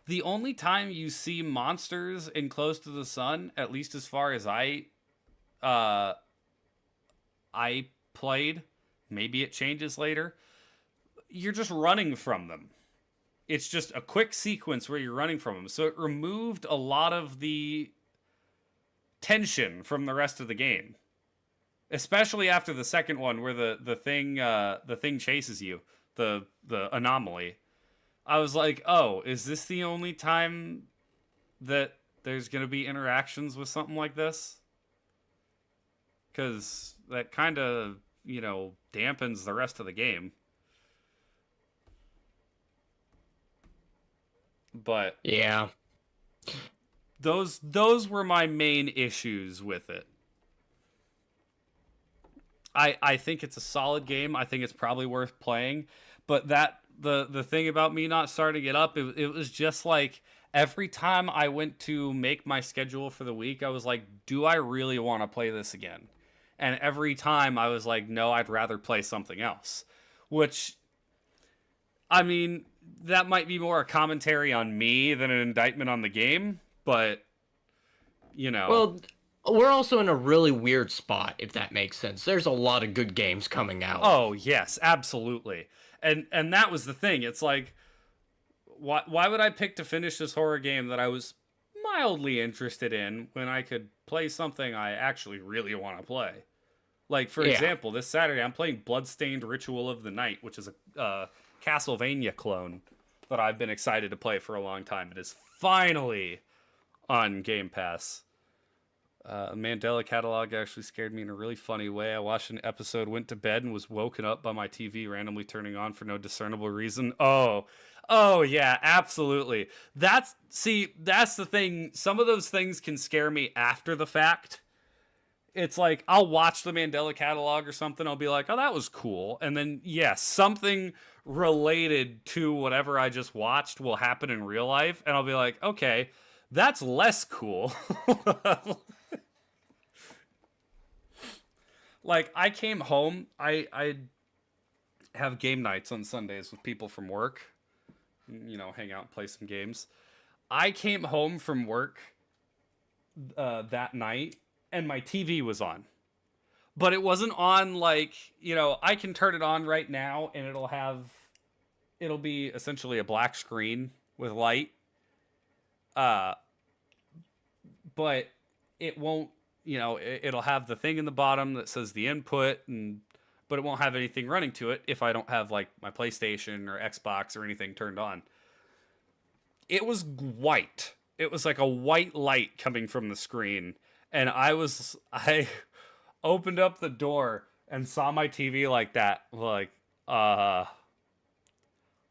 The only time you see monsters in Close to the Sun, at least as far as I played, maybe it changes later, you're just running from them. It's just a quick sequence where you're running from them. So it removed a lot of the tension from the rest of the game. Especially after the second one where the thing chases you, the anomaly. I was like, "Oh, is this the only time that there's going to be interactions with something like this?" Cuz that kind of, dampens the rest of the game. But Yeah. those were my main issues with it. I think it's a solid game. I think it's probably worth playing. But the thing about me not starting it up, it was just like every time I went to make my schedule for the week, I was like, do I really want to play this again? And every time I was like, no, I'd rather play something else. Which, I mean, that might be more a commentary on me than an indictment on the game, but, you know. Well, we're also in a really weird spot, if that makes sense. There's a lot of good games coming out. Oh, yes, absolutely. And that was the thing. It's like, why would I pick to finish this horror game that I was mildly interested in when I could play something I actually really want to play? Like, for example, this Saturday I'm playing Bloodstained Ritual of the Night, which is a Castlevania clone that I've been excited to play for a long time. It is finally on Game Pass. Mandela Catalog actually scared me in a really funny way. I watched an episode, went to bed, and was woken up by my TV randomly turning on for no discernible reason. Oh yeah, absolutely. That's the thing. Some of those things can scare me after the fact. It's like, I'll watch the Mandela Catalog or something, I'll be like, oh, that was cool. And then, yes, something related to whatever I just watched will happen in real life, and I'll be like, okay, that's less cool. Like, I came home, I have game nights on Sundays with people from work, you know, hang out and play some games. I came home from work that night, and my TV was on. But it wasn't on, like, you know, I can turn it on right now, and it'll be essentially a black screen with light. But it won't, you know, it'll have the thing in the bottom that says the input, but it won't have anything running to it if I don't have, like, my PlayStation or Xbox or anything turned on. It was white. It was like a white light coming from the screen. And I opened up the door and saw my TV like that. Like, I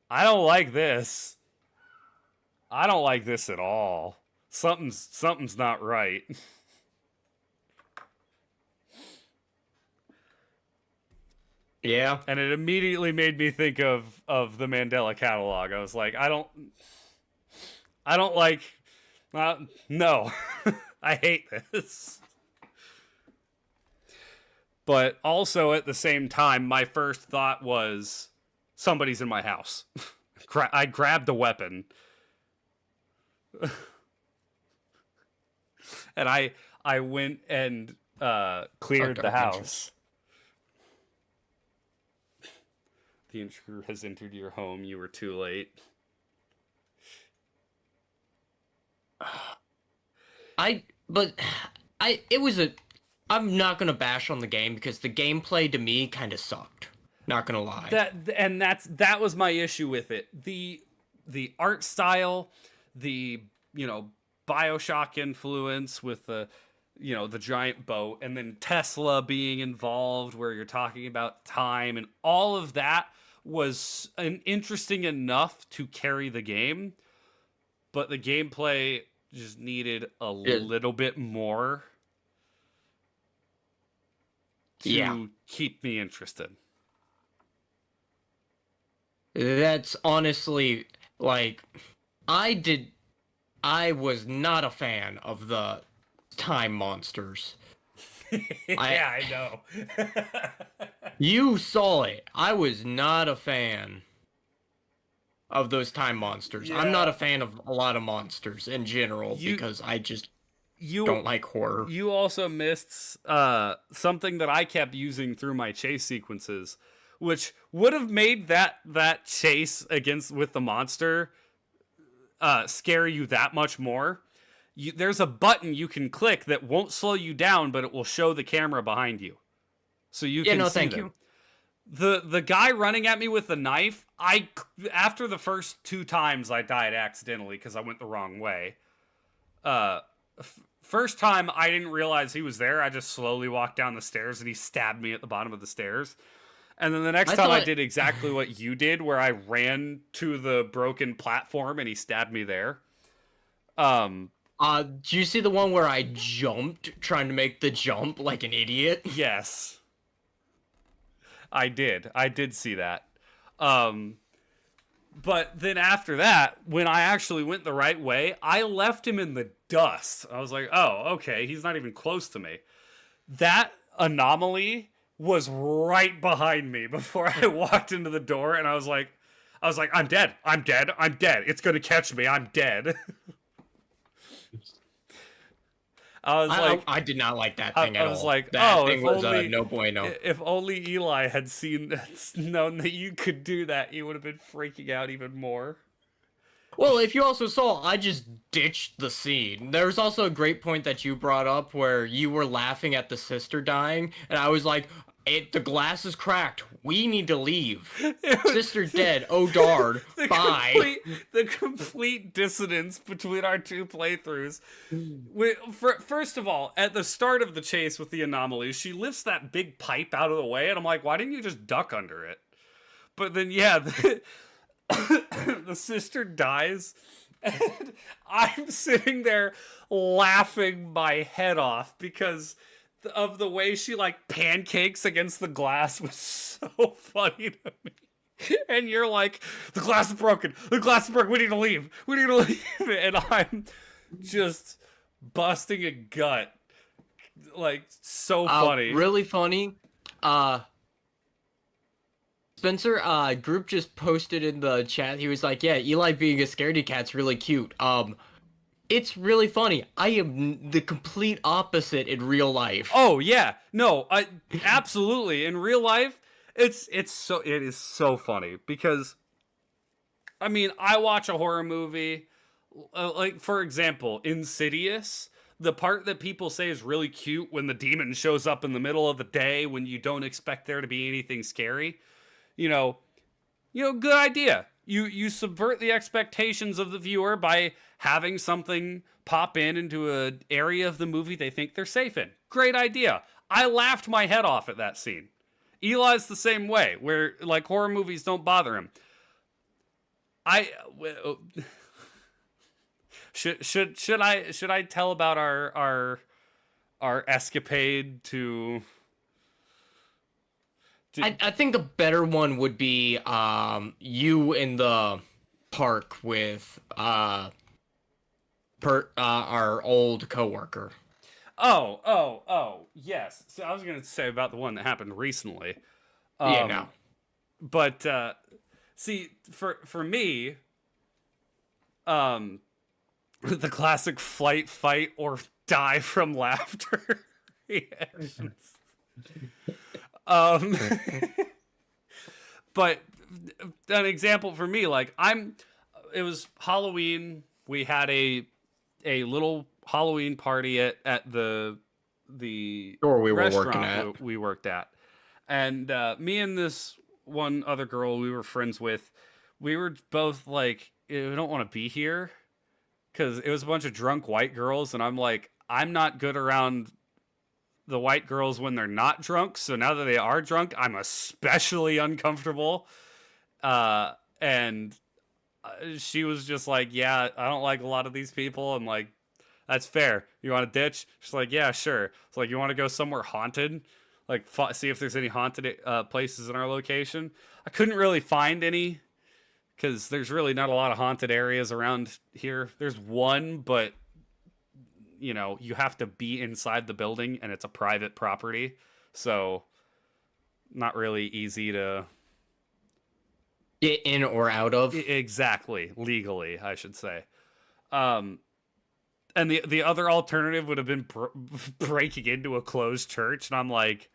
don't like this. I don't like this at all. Something's not right. Yeah. And it immediately made me think of the Mandela Catalog. I was like, I don't like, no. I hate this. But also at the same time, my first thought was, somebody's in my house. I grabbed a weapon. And I went and cleared the house. The intruder has entered your home. You were too late. I'm not gonna bash on the game because the gameplay to me kind of sucked. Not gonna lie. That was my issue with it. The art style, the, you know, BioShock influence with the, you know, the giant boat, and then Tesla being involved where you're talking about time, and all of that was interesting enough to carry the game, but the gameplay just needed a little bit more to keep me interested. That's honestly, like, I was not a fan of the time monsters. I know. You saw it. I was not a fan of those time monsters. Yeah. I'm not a fan of a lot of monsters in general because I just don't like horror. You also missed something that I kept using through my chase sequences, which would have made that chase with the monster scare you that much more. There's a button you can click that won't slow you down, but it will show the camera behind you, so you can see thank them. you. The guy running at me with the knife, after the first 2 times I died accidentally because I went the wrong way. First time I didn't realize he was there. I just slowly walked down the stairs and he stabbed me at the bottom of the stairs. And then the next time I did exactly what you did, where I ran to the broken platform and he stabbed me there. Do you see the one where I jumped, trying to make the jump like an idiot? Yes. I did see that. But then after that, when I actually went the right way, I left him in the dust. I was like, oh, okay, he's not even close to me. That Anomaly was right behind me before I walked into the door, and I was like, I'm dead. I'm dead. I'm dead. It's gonna catch me. I'm dead. I was like, I did not like that I, thing I at was all. like, That oh, thing was no bueno. if only Eli had known that you could do that, he would have been freaking out even more. Well, if you also saw, I just ditched the scene. There was also a great point that you brought up where you were laughing at the sister dying, and I was like, the glass is cracked. We need to leave. Sister dead. Oh, darn. Bye. The complete dissonance between our two playthroughs. First of all, at the start of the chase with the anomaly, she lifts that big pipe out of the way, and I'm like, why didn't you just duck under it? But then, yeah, the sister dies, and I'm sitting there laughing my head off because of the way she like pancakes against the glass was so funny to me. And you're like, the glass is broken. The glass is broken. We need to leave. We need to leave. And I'm just busting a gut. Like, so funny. Really funny. Spencer, group just posted in the chat. He was like, yeah, Eli being a scaredy cat's really cute. It's really funny. I am the complete opposite in real life. Oh, yeah. No, absolutely. In real life, it is so funny because, I mean, I watch a horror movie, like, for example, Insidious. The part that people say is really cute when the demon shows up in the middle of the day when you don't expect there to be anything scary. You know, good idea. You subvert the expectations of the viewer by having something pop into an area of the movie they think they're safe in. Great idea. I laughed my head off at that scene. Eli's the same way, where like horror movies don't bother him. Should I tell about our escapade to? I think a better one would be you in the park with our old coworker. Oh, yes. So I was gonna say about the one that happened recently. Yeah, no. But see, for me, the classic flight, fight, or die from laughter reactions. But an example for me, like it was Halloween. We had a little Halloween party at the store we were restaurant working at. we worked at, and me and this one other girl we were friends with, we were both like, we don't want to be here because it was a bunch of drunk white girls, and I'm like, I'm not good around the white girls when they're not drunk, so now that they are drunk, I'm especially uncomfortable. And she was just like, yeah, I don't like a lot of these people. I'm like, that's fair. You want to ditch? She's like, yeah, sure. It's like, you want to go somewhere haunted? Like, see if there's any haunted places in our location. I couldn't really find any because there's really not a lot of haunted areas around here. There's one, but you have to be inside the building and it's a private property. So not really easy to get in or out of. Exactly. Legally, I should say. And the other alternative would have been breaking into a closed church. And I'm like,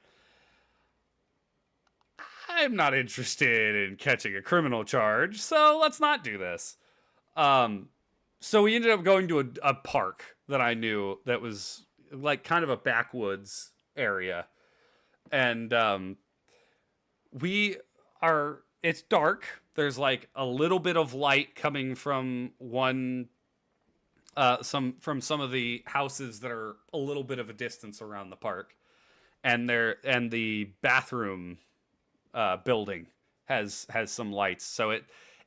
I'm not interested in catching a criminal charge, so let's not do this. So we ended up going to a park that I knew that was like kind of a backwoods area. And it's dark. There's like a little bit of light coming from some of the houses that are a little bit of a distance around the park. And the bathroom building has some lights. So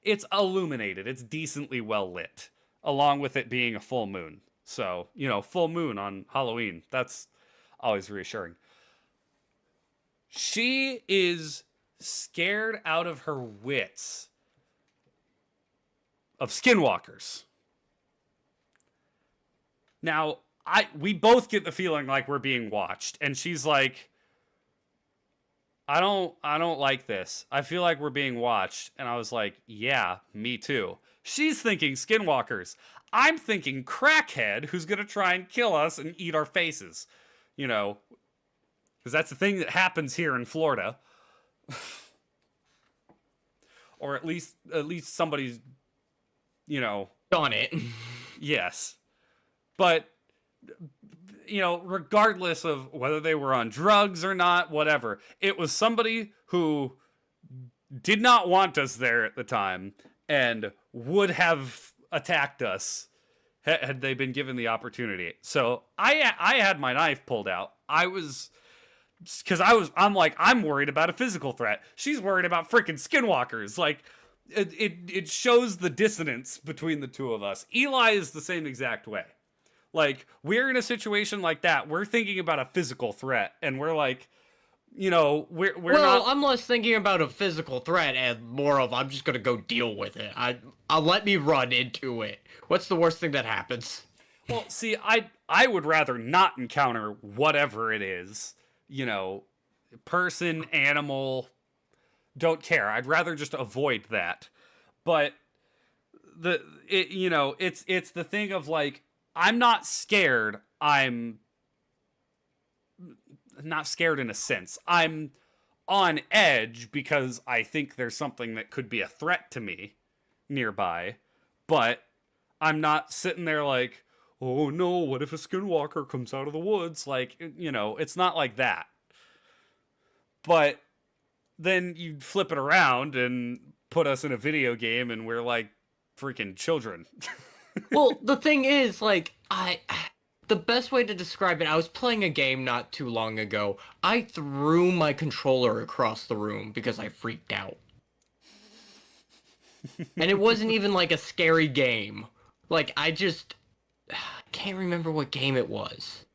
it's illuminated. It's decently well lit, along with it being a full moon. So, full moon on Halloween. That's always reassuring. She is scared out of her wits of skinwalkers. Now, we both get the feeling like we're being watched. And she's like, I don't like this. I feel like we're being watched. And I was like, yeah, me too. She's thinking skinwalkers. I'm thinking crackhead who's going to try and kill us and eat our faces. You know, because that's the thing that happens here in Florida. Or at least somebody's, you know, On it. yes. But you know, regardless of whether they were on drugs or not, whatever, it was somebody who did not want us there at the time and would have attacked us had they been given the opportunity. So I had my knife pulled out. I'm like, I'm worried about a physical threat. She's worried about freaking skinwalkers. Like, it shows the dissonance between the two of us. Eli is the same exact way. Like, we're in a situation like that. We're thinking about a physical threat, and we're like, you know, we're Well, not. I'm less thinking about a physical threat and more of I'm just gonna go deal with it. I'll let me run into it. What's the worst thing that happens? Well, see, I would rather not encounter whatever it is. You know, person, animal, don't care. I'd rather just avoid that. But it's the thing of like, I'm not scared. I'm not scared in a sense. I'm on edge because I think there's something that could be a threat to me nearby. But I'm not sitting there like, oh no, what if a skinwalker comes out of the woods? Like, you know, it's not like that. But then you flip it around and put us in a video game and we're like freaking children. Well, the thing is, like, the best way to describe it, I was playing a game not too long ago. I threw my controller across the room because I freaked out. And it wasn't even like a scary game. Like, I can't remember what game it was.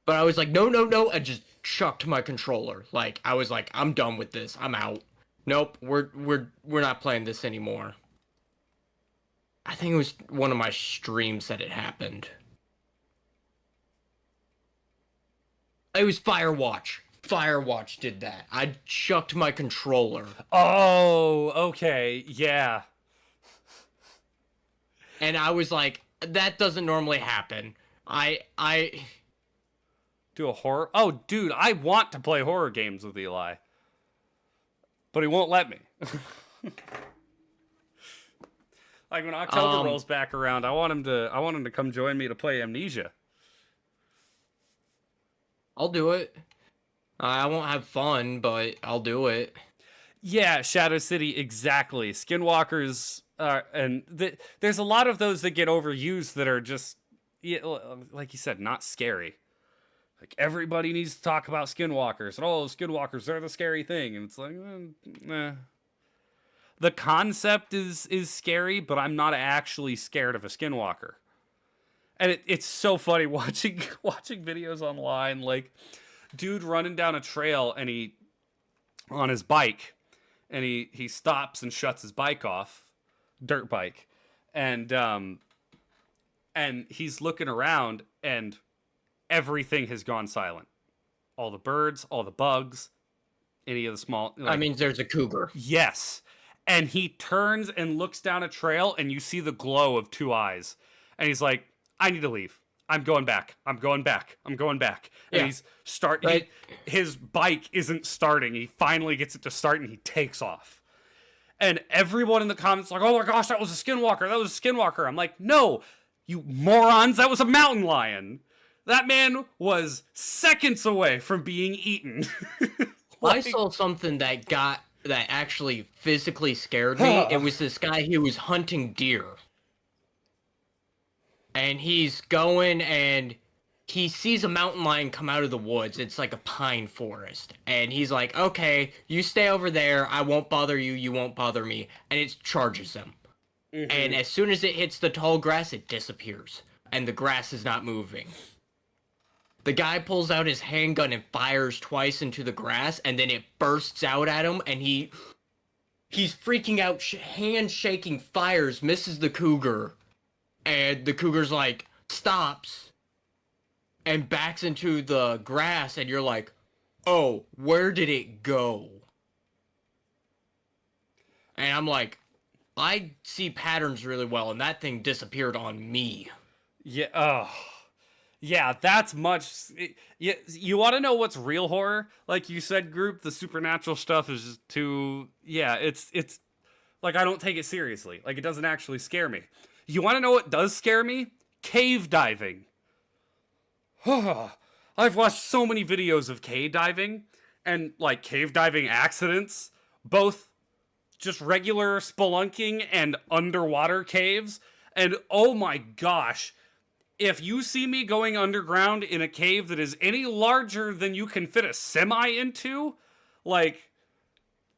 But I was like, no, no, no, and just chucked my controller. Like, I was like, I'm done with this. I'm out. Nope, we're not playing this anymore. I think it was one of my streams that it happened. It was Firewatch. Firewatch did that. I chucked my controller. Oh, okay, yeah. And I was like, that doesn't normally happen. I Do a horror. Oh, dude, I want to play horror games with Eli, but he won't let me. Like when October rolls back around, I want him to come join me to play Amnesia. I'll do it. I won't have fun, but I'll do it. Yeah, Shadow City, exactly. Skinwalkers, there's a lot of those that get overused that are just, yeah, like you said, not scary. Like, everybody needs to talk about skinwalkers. And, oh, skinwalkers, they're the scary thing. And it's like, The concept is scary, but I'm not actually scared of a skinwalker. And it's so funny watching videos online, like, dude running down a trail and he on his bike, and he stops and shuts his bike off, dirt bike, and he's looking around and everything has gone silent. All the birds, all the bugs, any of the small. Like, I mean, there's a cougar. Yes. And he turns and looks down a trail and you see the glow of two eyes. And he's like, I need to leave. I'm going back. I'm going back. I'm going back. And he's starting. Right. His bike isn't starting. He finally gets it to start and he takes off. And everyone in the comments like, oh my gosh, that was a skinwalker. That was a skinwalker. I'm like, no, you morons. That was a mountain lion. That man was seconds away from being eaten. I saw something that actually physically scared me. It was this guy, he was hunting deer. And he's going and he sees a mountain lion come out of the woods. It's like a pine forest. And he's like, okay, you stay over there. I won't bother you. You won't bother me. And it charges him. Mm-hmm. And as soon as it hits the tall grass, it disappears. And the grass is not moving. The guy pulls out his handgun and fires twice into the grass, and then it bursts out at him, and he's freaking out, hand shaking, fires, misses the cougar, and the cougar's like, stops, and backs into the grass, and you're like, oh, where did it go? And I'm like, I see patterns really well, and that thing disappeared on me. Yeah. Oh. Yeah, that's much. Yeah, you want to know what's real horror? Like you said, group, the supernatural stuff is just too. Yeah, it's like I don't take it seriously. Like it doesn't actually scare me. You want to know what does scare me? Cave diving. I've watched so many videos of cave diving and like cave diving accidents, both just regular spelunking and underwater caves. And oh my gosh, if you see me going underground in a cave that is any larger than you can fit a semi into, like,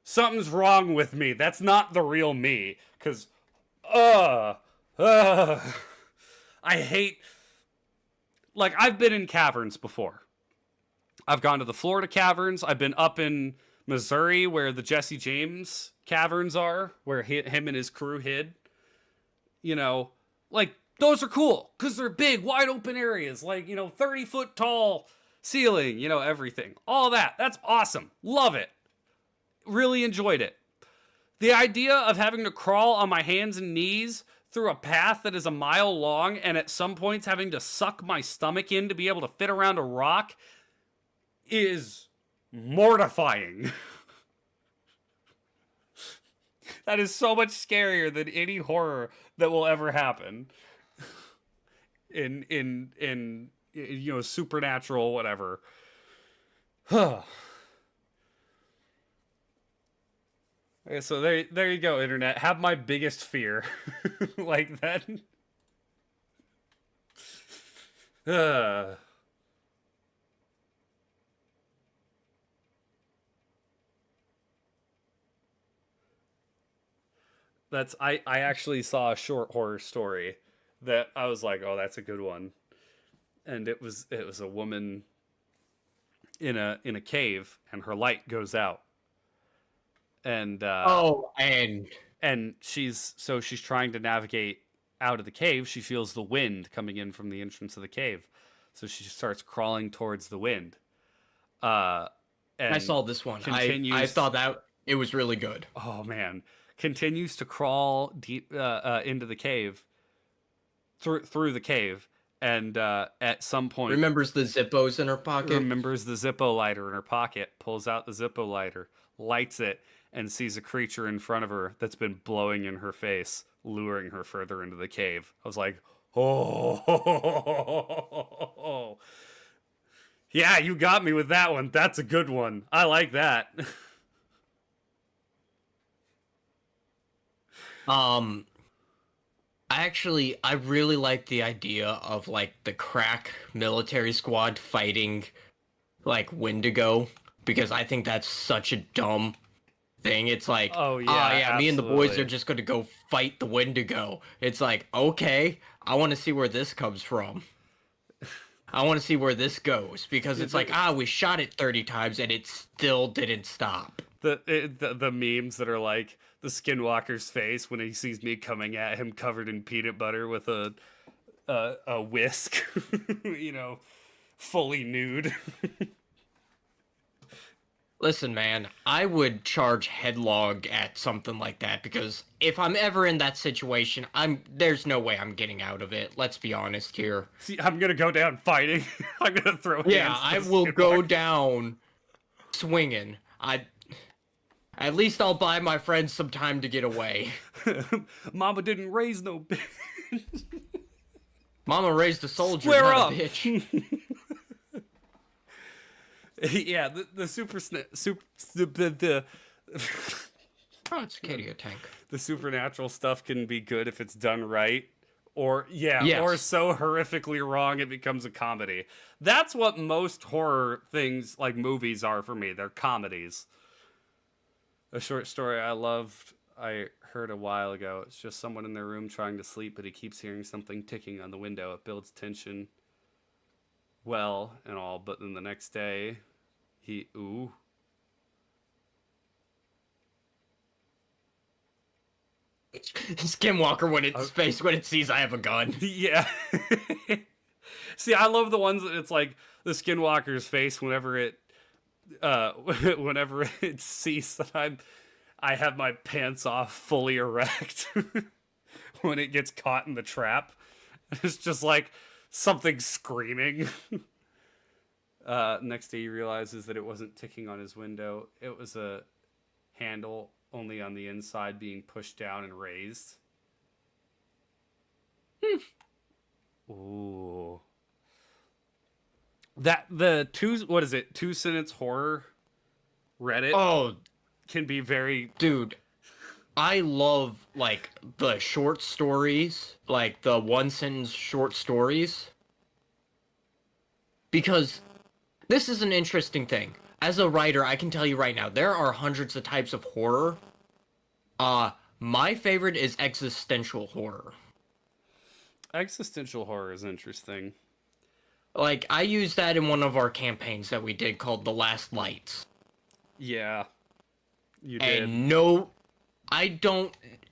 something's wrong with me. That's not the real me. Because, I hate. Like, I've been in caverns before. I've gone to the Florida caverns. I've been up in Missouri where the Jesse James caverns are, where him and his crew hid. You know, like, those are cool because they're big, wide open areas, like, 30-foot tall ceiling, everything. All that. That's awesome. Love it. Really enjoyed it. The idea of having to crawl on my hands and knees through a path that is a mile long and at some points having to suck my stomach in to be able to fit around a rock is mortifying. That is so much scarier than any horror that will ever happen. In supernatural whatever. Okay, so there you go, internet. Have my biggest fear. Like that. I actually saw a short horror story that I was like, oh, that's a good one. And it was a woman in a cave, and her light goes out. And and she's trying to navigate out of the cave. She feels the wind coming in from the entrance of the cave, so she starts crawling towards the wind. And I saw this one. I thought that it was really good. Oh man, continues to crawl deep into the cave, through the cave, and at some point remembers the Zippos in her pocket. Remembers the Zippo lighter in her pocket. Pulls out the Zippo lighter, lights it, and sees a creature in front of her that's been blowing in her face, luring her further into the cave. I was like, oh, yeah, you got me with that one. That's a good one. I like that. I really like the idea of like the crack military squad fighting like Wendigo, because I think that's such a dumb thing. It's like, oh yeah, me and the boys are just gonna go fight the Wendigo. It's like, okay, I want to see where this comes from. I want to see where this goes, because it's like, we shot it 30 times and it still didn't stop. The memes that are like the skinwalker's face when he sees me coming at him covered in peanut butter with a whisk, fully nude. Listen, man, I would charge headlog at something like that, because if I'm ever in that situation, there's no way I'm getting out of it. Let's be honest here. See, I'm gonna go down fighting. I'm gonna throw hands. Yeah, I will go down swinging. At least I'll buy my friends some time to get away. Mama didn't raise no bitch. Mama raised a soldier, Square not up. a bitch. Yeah, the Oh, it's Katie a tank. The supernatural stuff can be good if it's done right, or Yes. or so horrifically wrong it becomes a comedy. That's what most horror things like movies are for me. They're comedies. A short story I loved, I heard a while ago. It's just someone in their room trying to sleep, but he keeps hearing something ticking on the window. It builds tension. Well, and all, but then the next day, Skinwalker when it sees I have a gun. Yeah. See, I love the ones that it's like the skinwalker's face whenever it whenever it sees that I have my pants off fully erect when it gets caught in the trap. It's just like something screaming. Next day he realizes that it wasn't ticking on his window. It was a handle only on the inside being pushed down and raised. Ooh. That the two sentence horror Reddit Oh, can be very dude. I love, like, the short stories, like the one sentence short stories. Because this is an interesting thing. As a writer, I can tell you right now, there are hundreds of types of horror. My favorite is existential horror. existential horror is interesting. Like, I used that in one of our campaigns that we did called The Last Lights. Yeah. You did. And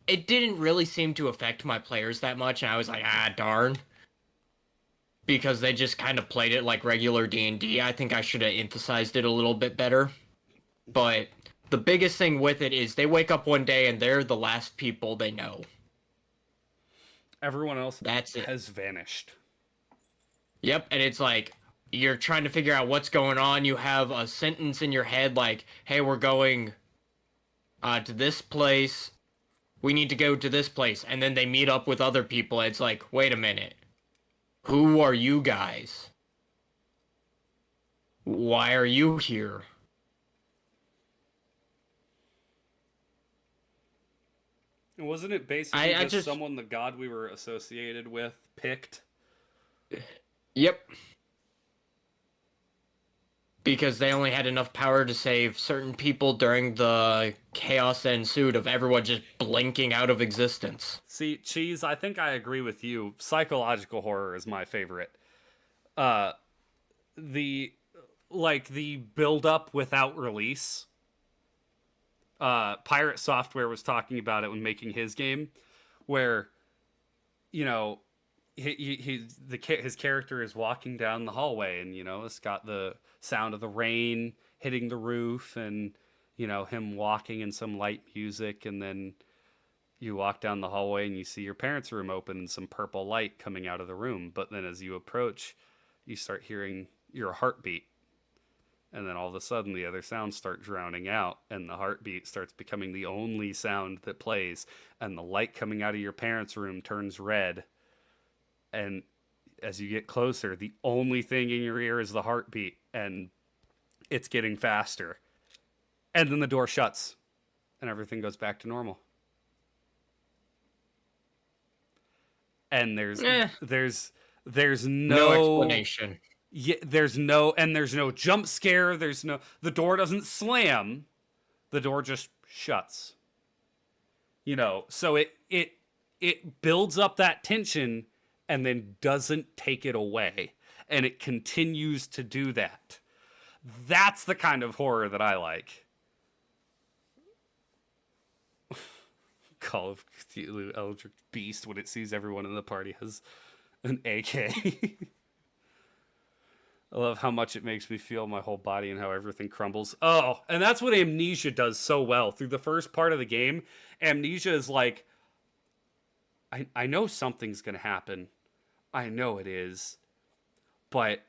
it didn't really seem to affect my players that much, and I was like, darn. Because they just kind of played it like regular D&D. I think I should have emphasized it a little bit better. But the biggest thing with it is they wake up one day and they're the last people they know. Everyone else That's it. has vanished. Yep, and it's like, you're trying to figure out what's going on. You have a sentence in your head like, hey, we're going to this place. We need to go to this place. And then they meet up with other people. And it's like, wait a minute. Who are you guys? Why are you here? And wasn't it basically I just just someone the god we were associated with picked? Yep. Because they only had enough power to save certain people during the chaos that ensued of everyone just blinking out of existence. See, Cheese, I think I agree with you. Psychological horror is my favorite. The build up without release. Pirate Software was talking about it when making his game, where, you know, his character is walking down the hallway, and, you know, it's got the sound of the rain hitting the roof, and, you know, him walking in some light music, and then you walk down the hallway and you see your parents' room open and some purple light coming out of the room. But then as you approach, you start hearing your heartbeat. And then all of a sudden the other sounds start drowning out, and the heartbeat starts becoming the only sound that plays, and the light coming out of your parents' room turns red. And as you get closer, the only thing in your ear is the heartbeat, and it's getting faster. And then the door shuts, and everything goes back to normal. And there's No explanation. Yeah, there's no jump scare. The door doesn't slam. The door just shuts. You know, so it builds up that tension and then doesn't take it away. And it continues to do that. That's the kind of horror that I like. Call of Cthulhu Eldritch Beast when it sees everyone in the party has an AK. I love how much it makes me feel my whole body and how everything crumbles. Oh, and that's what Amnesia does so well. Through the first part of the game, Amnesia is like, I know something's going to happen. I know it is. But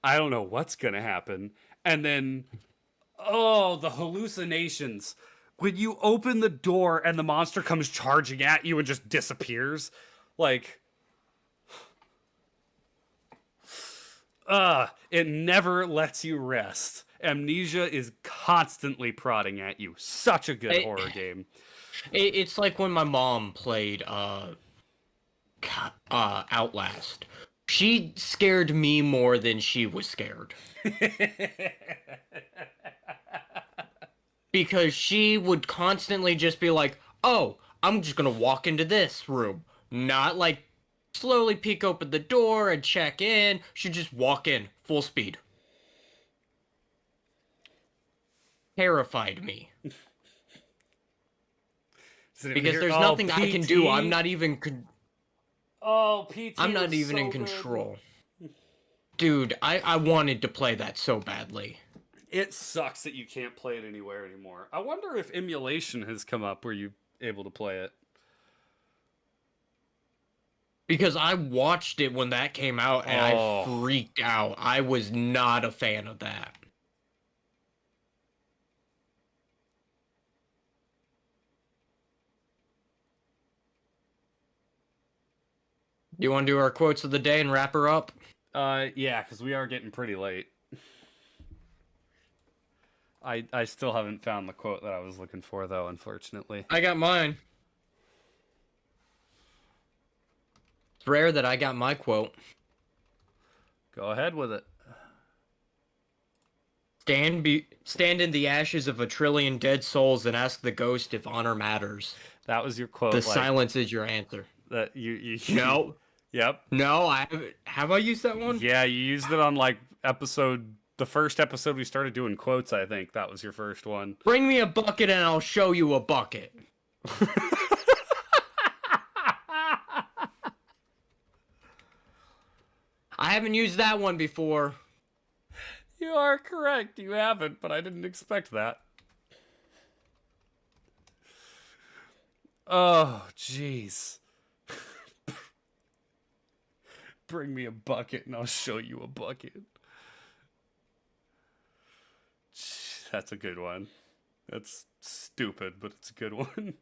I don't know what's going to happen. And then, oh, the hallucinations. When you open the door and the monster comes charging at you and just disappears. Like, it never lets you rest. Amnesia is constantly prodding at you. Such a good horror game. It's like when my mom played Outlast. She scared me more than she was scared. Because she would constantly just be like, oh, I'm just gonna walk into this room. Not like slowly peek open the door and check in. She'd just walk in, full speed. Terrified me. Because there's nothing I can do. I'm not even... Oh, PT I'm not even so in control. Good. Dude, I wanted to play that so badly. It sucks that you can't play it anywhere anymore. I wonder if emulation has come up where you're able to play it. Because I watched it when that came out and I freaked out. I was not a fan of that. You want to do our quotes of the day and wrap her up? Yeah, because we are getting pretty late. I still haven't found the quote that I was looking for, though, unfortunately. I got mine. It's rare that I got my quote. Go ahead with it. Stand in the ashes of a trillion dead souls and ask the ghost if honor matters. That was your quote. The silence is your answer. That you No. Yep. No, I haven't. Have I used that one? Yeah, you used it on like the first episode we started doing quotes. I think that was your first one. Bring me a bucket and I'll show you a bucket. I haven't used that one before. You are correct. You haven't, but I didn't expect that. Oh, jeez. Bring me a bucket and I'll show you a bucket. That's a good one. That's stupid, but it's a good one.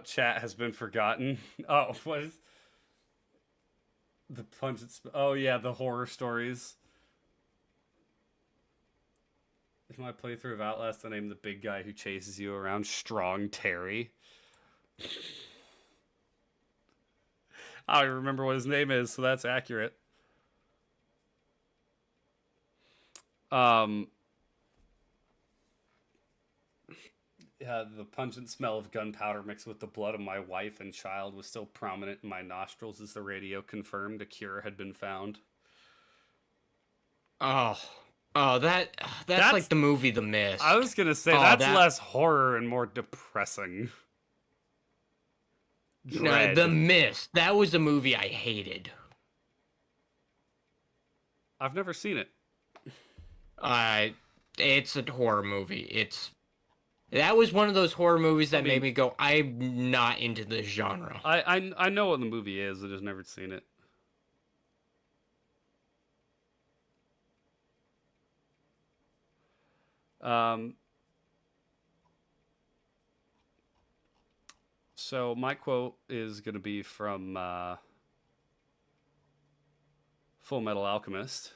Chat has been forgotten. Oh, what is... The pungent... Oh, yeah, the horror stories. In my playthrough of Outlast, I named the big guy who chases you around Strong Terry. I don't remember what his name is, so that's accurate. Yeah, the pungent smell of gunpowder mixed with the blood of my wife and child was still prominent in my nostrils as the radio confirmed a cure had been found. That's like the movie The Mist. I was gonna say, that's less horror and more depressing. No, The Mist. That was a movie I hated. I've never seen it. It's a horror movie. That was one of those horror movies that made me go, I'm not into this genre. I know what the movie is, I just never seen it. So my quote is going to be from Full Metal Alchemist.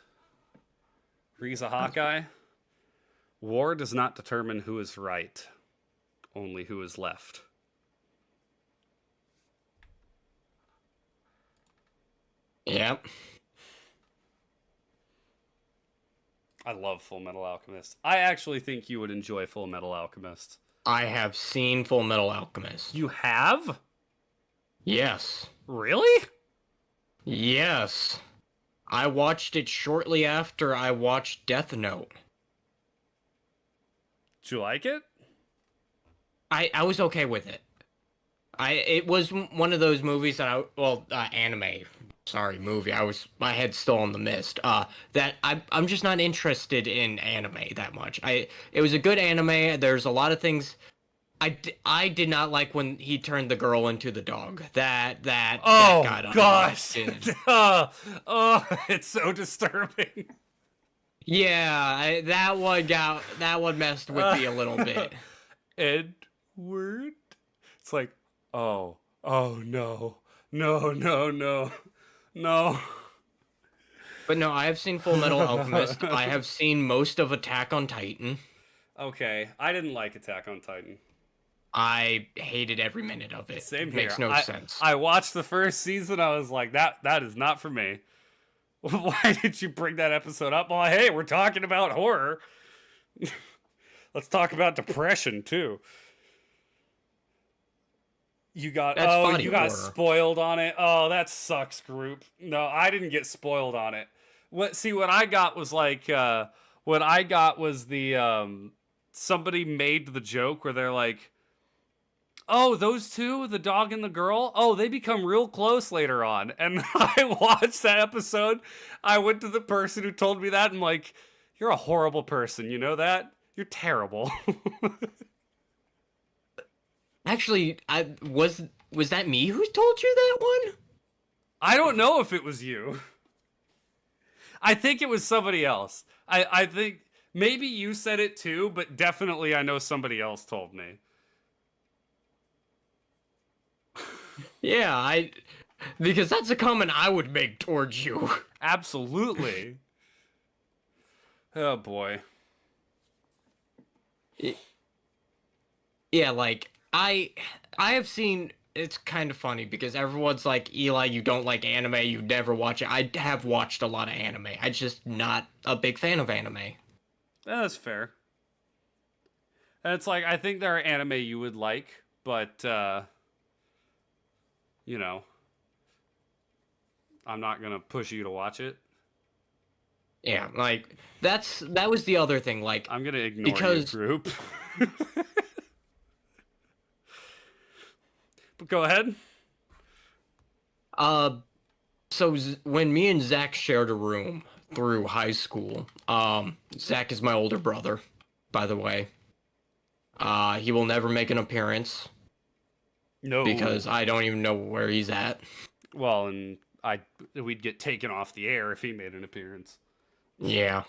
Riza Hawkeye. War does not determine who is right, only who is left. Yep. I love Full Metal Alchemist. I actually think you would enjoy Full Metal Alchemist. I have seen Full Metal Alchemist. You have? Yes. Really? Yes. I watched it shortly after I watched Death Note. Did you like it? I was okay with it. It was one of those movies that anime. Sorry, movie. My head's still on The Mist. That I'm just not interested in anime that much. It was a good anime. There's a lot of things. I did not like when he turned the girl into the dog. That got gosh. It's so disturbing. Yeah, that one messed with me a little bit. Edward? It's like, oh no. No. But no, I have seen Full Metal Alchemist. I have seen most of Attack on Titan. Okay, I didn't like Attack on Titan. I hated every minute of it. Same here. Makes no sense. I watched the first season. I was like, that is not for me. Why did you bring that episode up? Well, hey, we're talking about horror. Let's talk about depression too. You got spoiled on it. Oh, that sucks, group. No, I didn't get spoiled on it. What I got was like somebody made the joke where they're like, Oh, those two, the dog and the girl. Oh, they become real close later on. And I watched that episode. I went to the person who told me that and I'm like, you're a horrible person, you know that? You're terrible. Actually, I was that me who told you that one? I don't know if it was you. I think it was somebody else. I think maybe you said it too, but definitely I know somebody else told me. Yeah, because that's a comment I would make towards you. Absolutely. Oh boy. Yeah, like I have seen. It's kind of funny because everyone's like, Eli, you don't like anime, you never watch it. I have watched a lot of anime. I'm just not a big fan of anime. That's fair. And it's like, I think there are anime you would like, but, you know, I'm not gonna push you to watch it. Yeah, like, that was the other thing, like, I'm gonna ignore because... you, group. But go ahead. So when me and Zach shared a room through high school, Zach is my older brother, by the way. He will never make an appearance. No. Because I don't even know where he's at. Well, and we'd get taken off the air if he made an appearance. Yeah.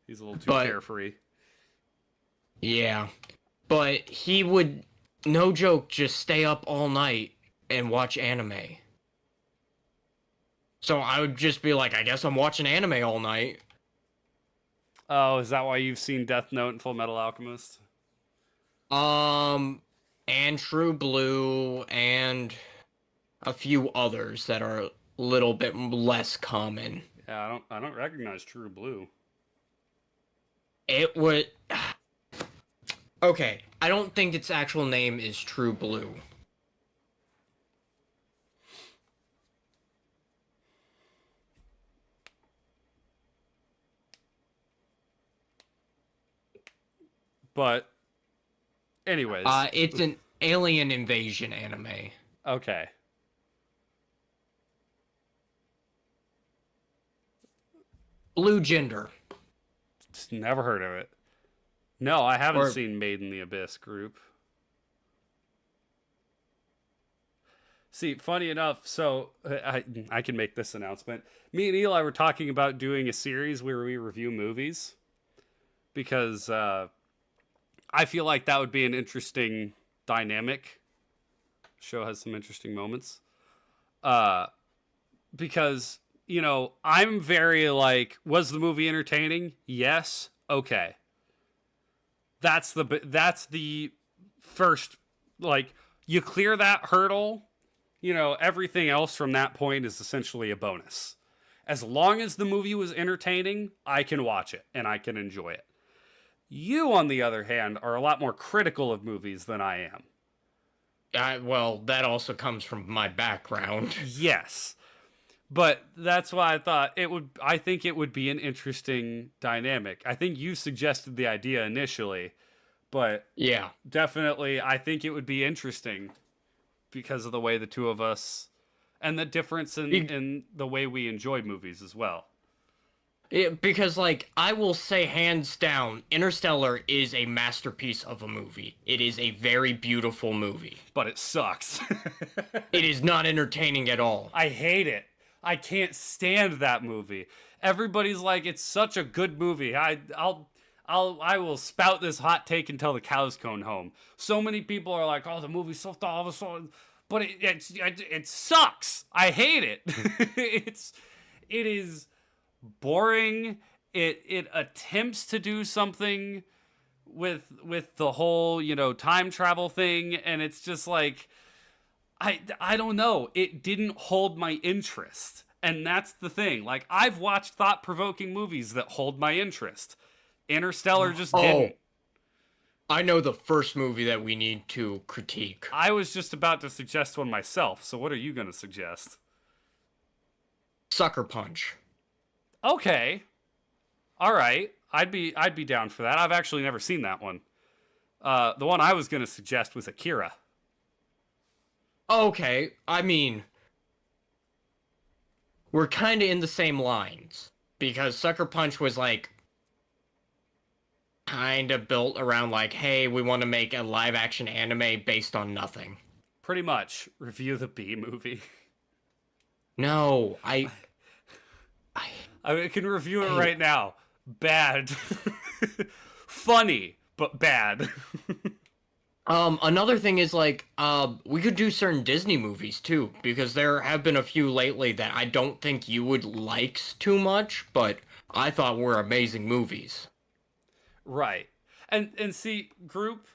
He's a little too carefree. Yeah. But he would, no joke, just stay up all night and watch anime. So I would just be like, I guess I'm watching anime all night. Oh, is that why you've seen Death Note and Full Metal Alchemist? And True Blue, and a few others that are a little bit less common. Yeah, I don't recognize True Blue. It would... Okay, I don't think its actual name is True Blue. But, anyways. It's an alien invasion anime. Okay. Blue Gender. Just never heard of it. No, I haven't seen Made in the Abyss, group. See, funny enough, so I can make this announcement. Me and Eli were talking about doing a series where we review movies. Because I feel like that would be an interesting dynamic. Show has some interesting moments. Because, you know, I'm very like, was the movie entertaining? Yes. Okay. That's the first, like, you clear that hurdle, you know, everything else from that point is essentially a bonus. As long as the movie was entertaining, I can watch it and I can enjoy it. You, on the other hand, are a lot more critical of movies than I am. Well, that also comes from my background. Yes. But that's why I thought I think it would be an interesting dynamic. I think you suggested the idea initially, but yeah, definitely I think it would be interesting because of the way the two of us and the difference in the way we enjoy movies as well. Because, like, I will say hands down, Interstellar is a masterpiece of a movie. It is a very beautiful movie. But it sucks. It is not entertaining at all. I hate it. I can't stand that movie. Everybody's like, it's such a good movie. I will spout this hot take until the cows come home. So many people are like, oh, the movie's so awesome, but it sucks. I hate it. It is boring. It attempts to do something with the whole, you know, time travel thing, and it's just like, I don't know. It didn't hold my interest. And that's the thing. Like, I've watched thought-provoking movies that hold my interest. Interstellar just didn't. I know the first movie that we need to critique. I was just about to suggest one myself, so what are you going to suggest? Sucker Punch. Okay. All right. I'd be down for that. I've actually never seen that one. The one I was going to suggest was Akira. Okay, I mean, we're kind of in the same lines because Sucker Punch was like kind of built around like, hey, we want to make a live action anime based on nothing. Pretty much. Review the B movie. No, I can review it Hey. right now. Bad. Funny, but bad. Another thing is like, we could do certain Disney movies too, because there have been a few lately that I don't think you would like too much, but I thought were amazing movies. Right. And see, group,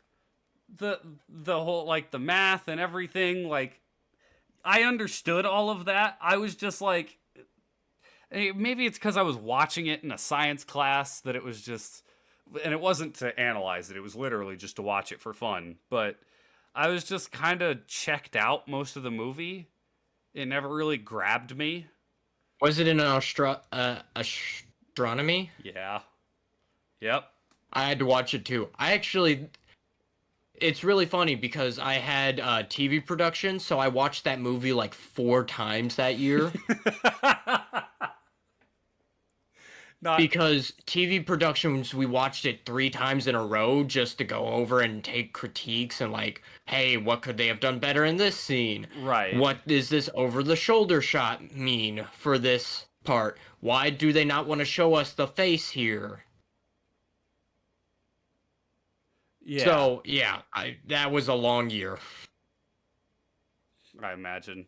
the whole, like, the math and everything, like, I understood all of that. I was just like, maybe it's because I was watching it in a science class that it was just, and it wasn't to analyze it. It was literally just to watch it for fun. But I was just kind of checked out most of the movie. It never really grabbed me. Was it in an astronomy? Yeah. Yep. I had to watch it too. It's really funny because I had TV production, so I watched that movie like 4 times that year. Not Because TV productions, we watched it 3 times in a row just to go over and take critiques and like, hey, what could they have done better in this scene? right. What does this over-the-shoulder shot mean for this part? Why do they not want to show us the face here? Yeah. So, yeah, that was a long year. I imagine.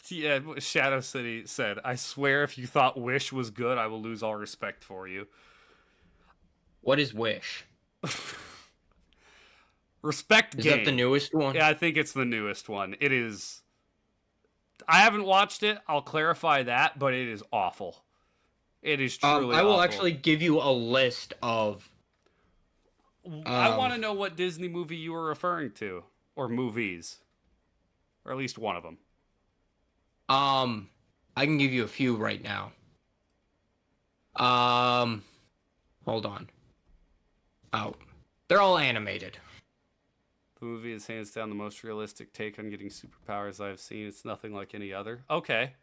Yeah, Shadow City said, I swear if you thought Wish was good, I will lose all respect for you. What is Wish? Respect Is game. that the newest one? Yeah, I think it's the newest one. It is. I haven't watched it. I'll clarify that, but it is awful. It is truly I will awful. actually give you a list of... I want to know what Disney movie you were referring to. Or movies. Or at least one of them. I can give you a few right now. Hold on. Oh, they're all animated. The movie is hands down the most realistic take on getting superpowers I've seen. It's nothing like any other. Okay.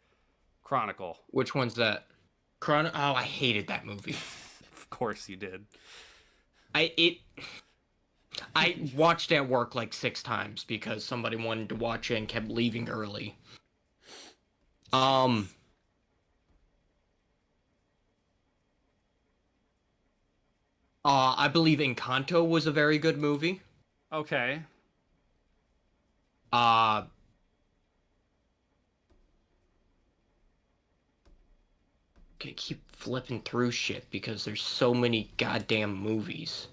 Chronicle. Which one's that? Oh, I hated that movie. Of course you did. I watched at work like 6 times because somebody wanted to watch it and kept leaving early. I believe Encanto was a very good movie. Okay. Okay, keep flipping through shit because there's so many goddamn movies.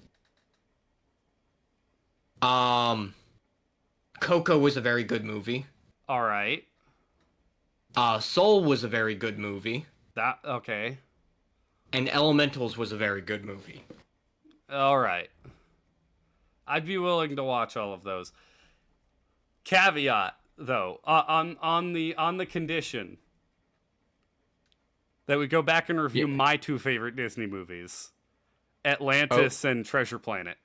Coco was a very good movie. All right. Soul was a very good movie. Okay. And Elementals was a very good movie. All right. I'd be willing to watch all of those. Caveat, though, on the condition that we go back and review my 2 favorite Disney movies, Atlantis and Treasure Planet.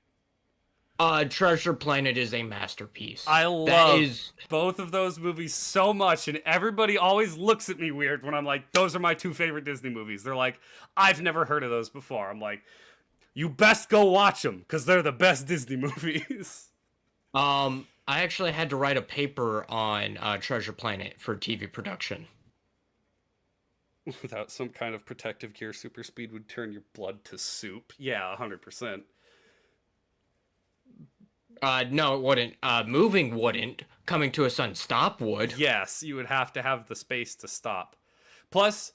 Treasure Planet is a masterpiece. I love both of those movies so much, and everybody always looks at me weird when I'm like, those are my 2 favorite Disney movies. They're like, I've never heard of those before. I'm like, you best go watch them, because they're the best Disney movies. I actually had to write a paper on Treasure Planet for TV production. Without some kind of protective gear, super speed would turn your blood to soup. Yeah, 100%. No, it wouldn't. Moving wouldn't. Coming to a sudden stop would. Yes, you would have to have the space to stop. Plus,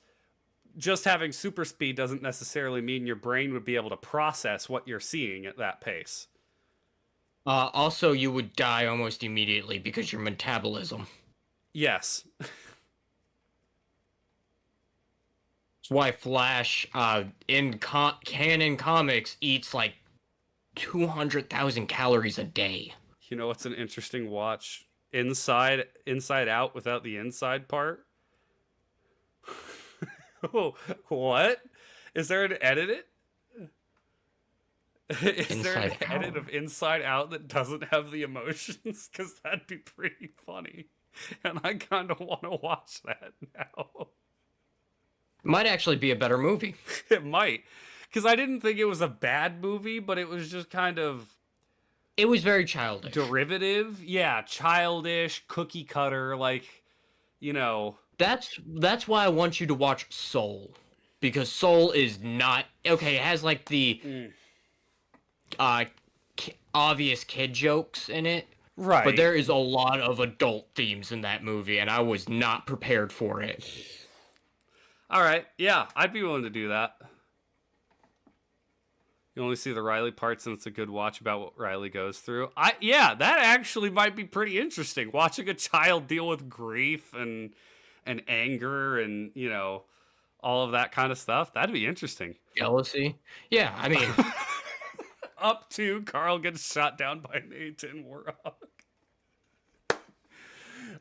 just having super speed doesn't necessarily mean your brain would be able to process what you're seeing at that pace. Also, you would die almost immediately because your metabolism. Yes. That's why Flash, in canon comics, eats like 200,000 calories a day. You know what's an interesting watch? Inside Out without the inside part? Oh, what? Is there an edit? Is there an Inside edit Out. of Inside Out that doesn't have the emotions? Because that'd be pretty funny. And I kind of want to watch that now. Might actually be a better movie. It might. Because I didn't think it was a bad movie, but it was just kind of It was very childish. derivative. Yeah, childish, cookie cutter, like, you know. That's why I want you to watch Soul, because Soul is not okay. It has like the obvious kid jokes in it, Right. but there is a lot of adult themes in that movie, and I was not prepared for it. All right. Yeah, I'd be willing to do that. You only see the Riley parts, and it's a good watch about what Riley goes through. Yeah, that actually might be pretty interesting. Watching a child deal with grief and anger and, you know, all of that kind of stuff. That'd be interesting. Jealousy, yeah. I mean, Up to Carl gets shot down by Nathan Warrock.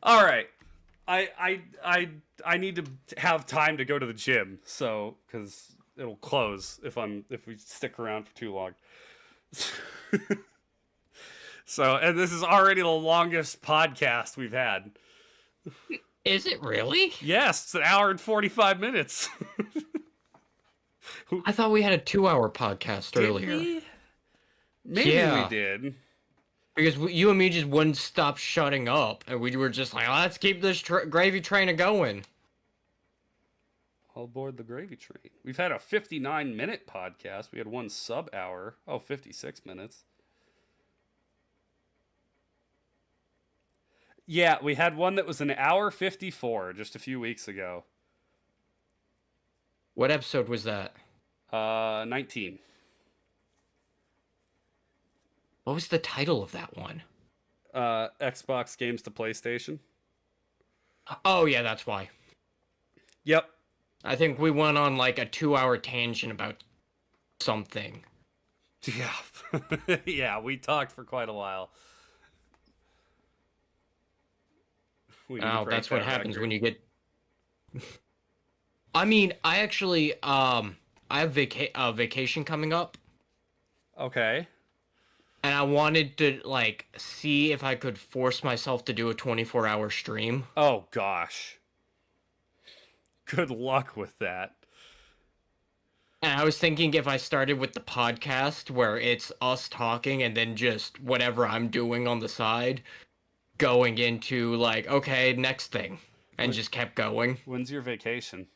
All right. I need to have time to go to the gym, so because it'll close if we stick around for too long. So, and this is already the longest podcast we've had. is it really? Yes, it's an hour and 45 minutes. I thought we had a 2-hour podcast earlier. Did we? Maybe Yeah. we did. Because you and me just wouldn't stop shutting up, and we were just like, let's keep this gravy train a going. All aboard the gravy train. We've had a 59-minute podcast. We had one sub-hour. 56 minutes. Yeah, we had one that was an hour 54 just a few weeks ago. What episode was that? 19. What was the title of that one? Xbox games to PlayStation. Oh, yeah, that's why. Yep. I think we went on like a 2-hour tangent about something. Yeah. Yeah, we talked for quite a while. We need to Oh, break that's what that happens record. when you get. I mean, I actually I have vacation coming up, Okay. and I wanted to like see if I could force myself to do a 24-hour stream. Oh, gosh. Good luck with that. And I was thinking if I started with the podcast where it's us talking and then just whatever I'm doing on the side, going into like, okay, next thing, and just kept going. When's your vacation?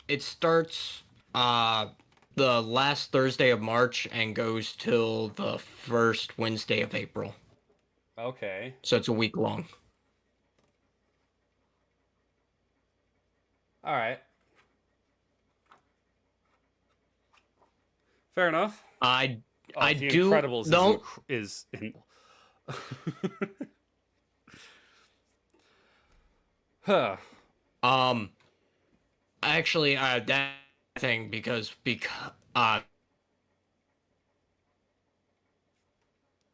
It starts the last Thursday of March and goes till the first Wednesday of April. Okay. So it's a week long. All right. Fair enough. I The do Incredibles no. is in. Huh. Actually, that thing because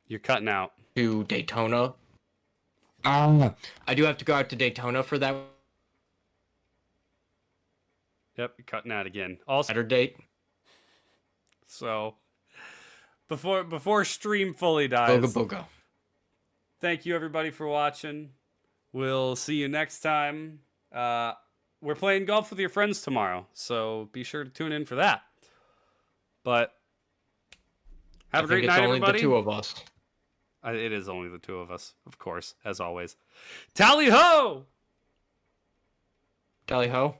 You're cutting out. to Daytona. I do have to go out to Daytona for that Yep, you're cutting out again. Also, Saturday. so before stream fully dies, Boga boga. thank you everybody for watching. We'll see you next time. We're playing golf with your friends tomorrow, so be sure to tune in for that. But have a great night, It's only everybody. the two of us. It is only the two of us, of course, as always. Tally ho! Tally ho.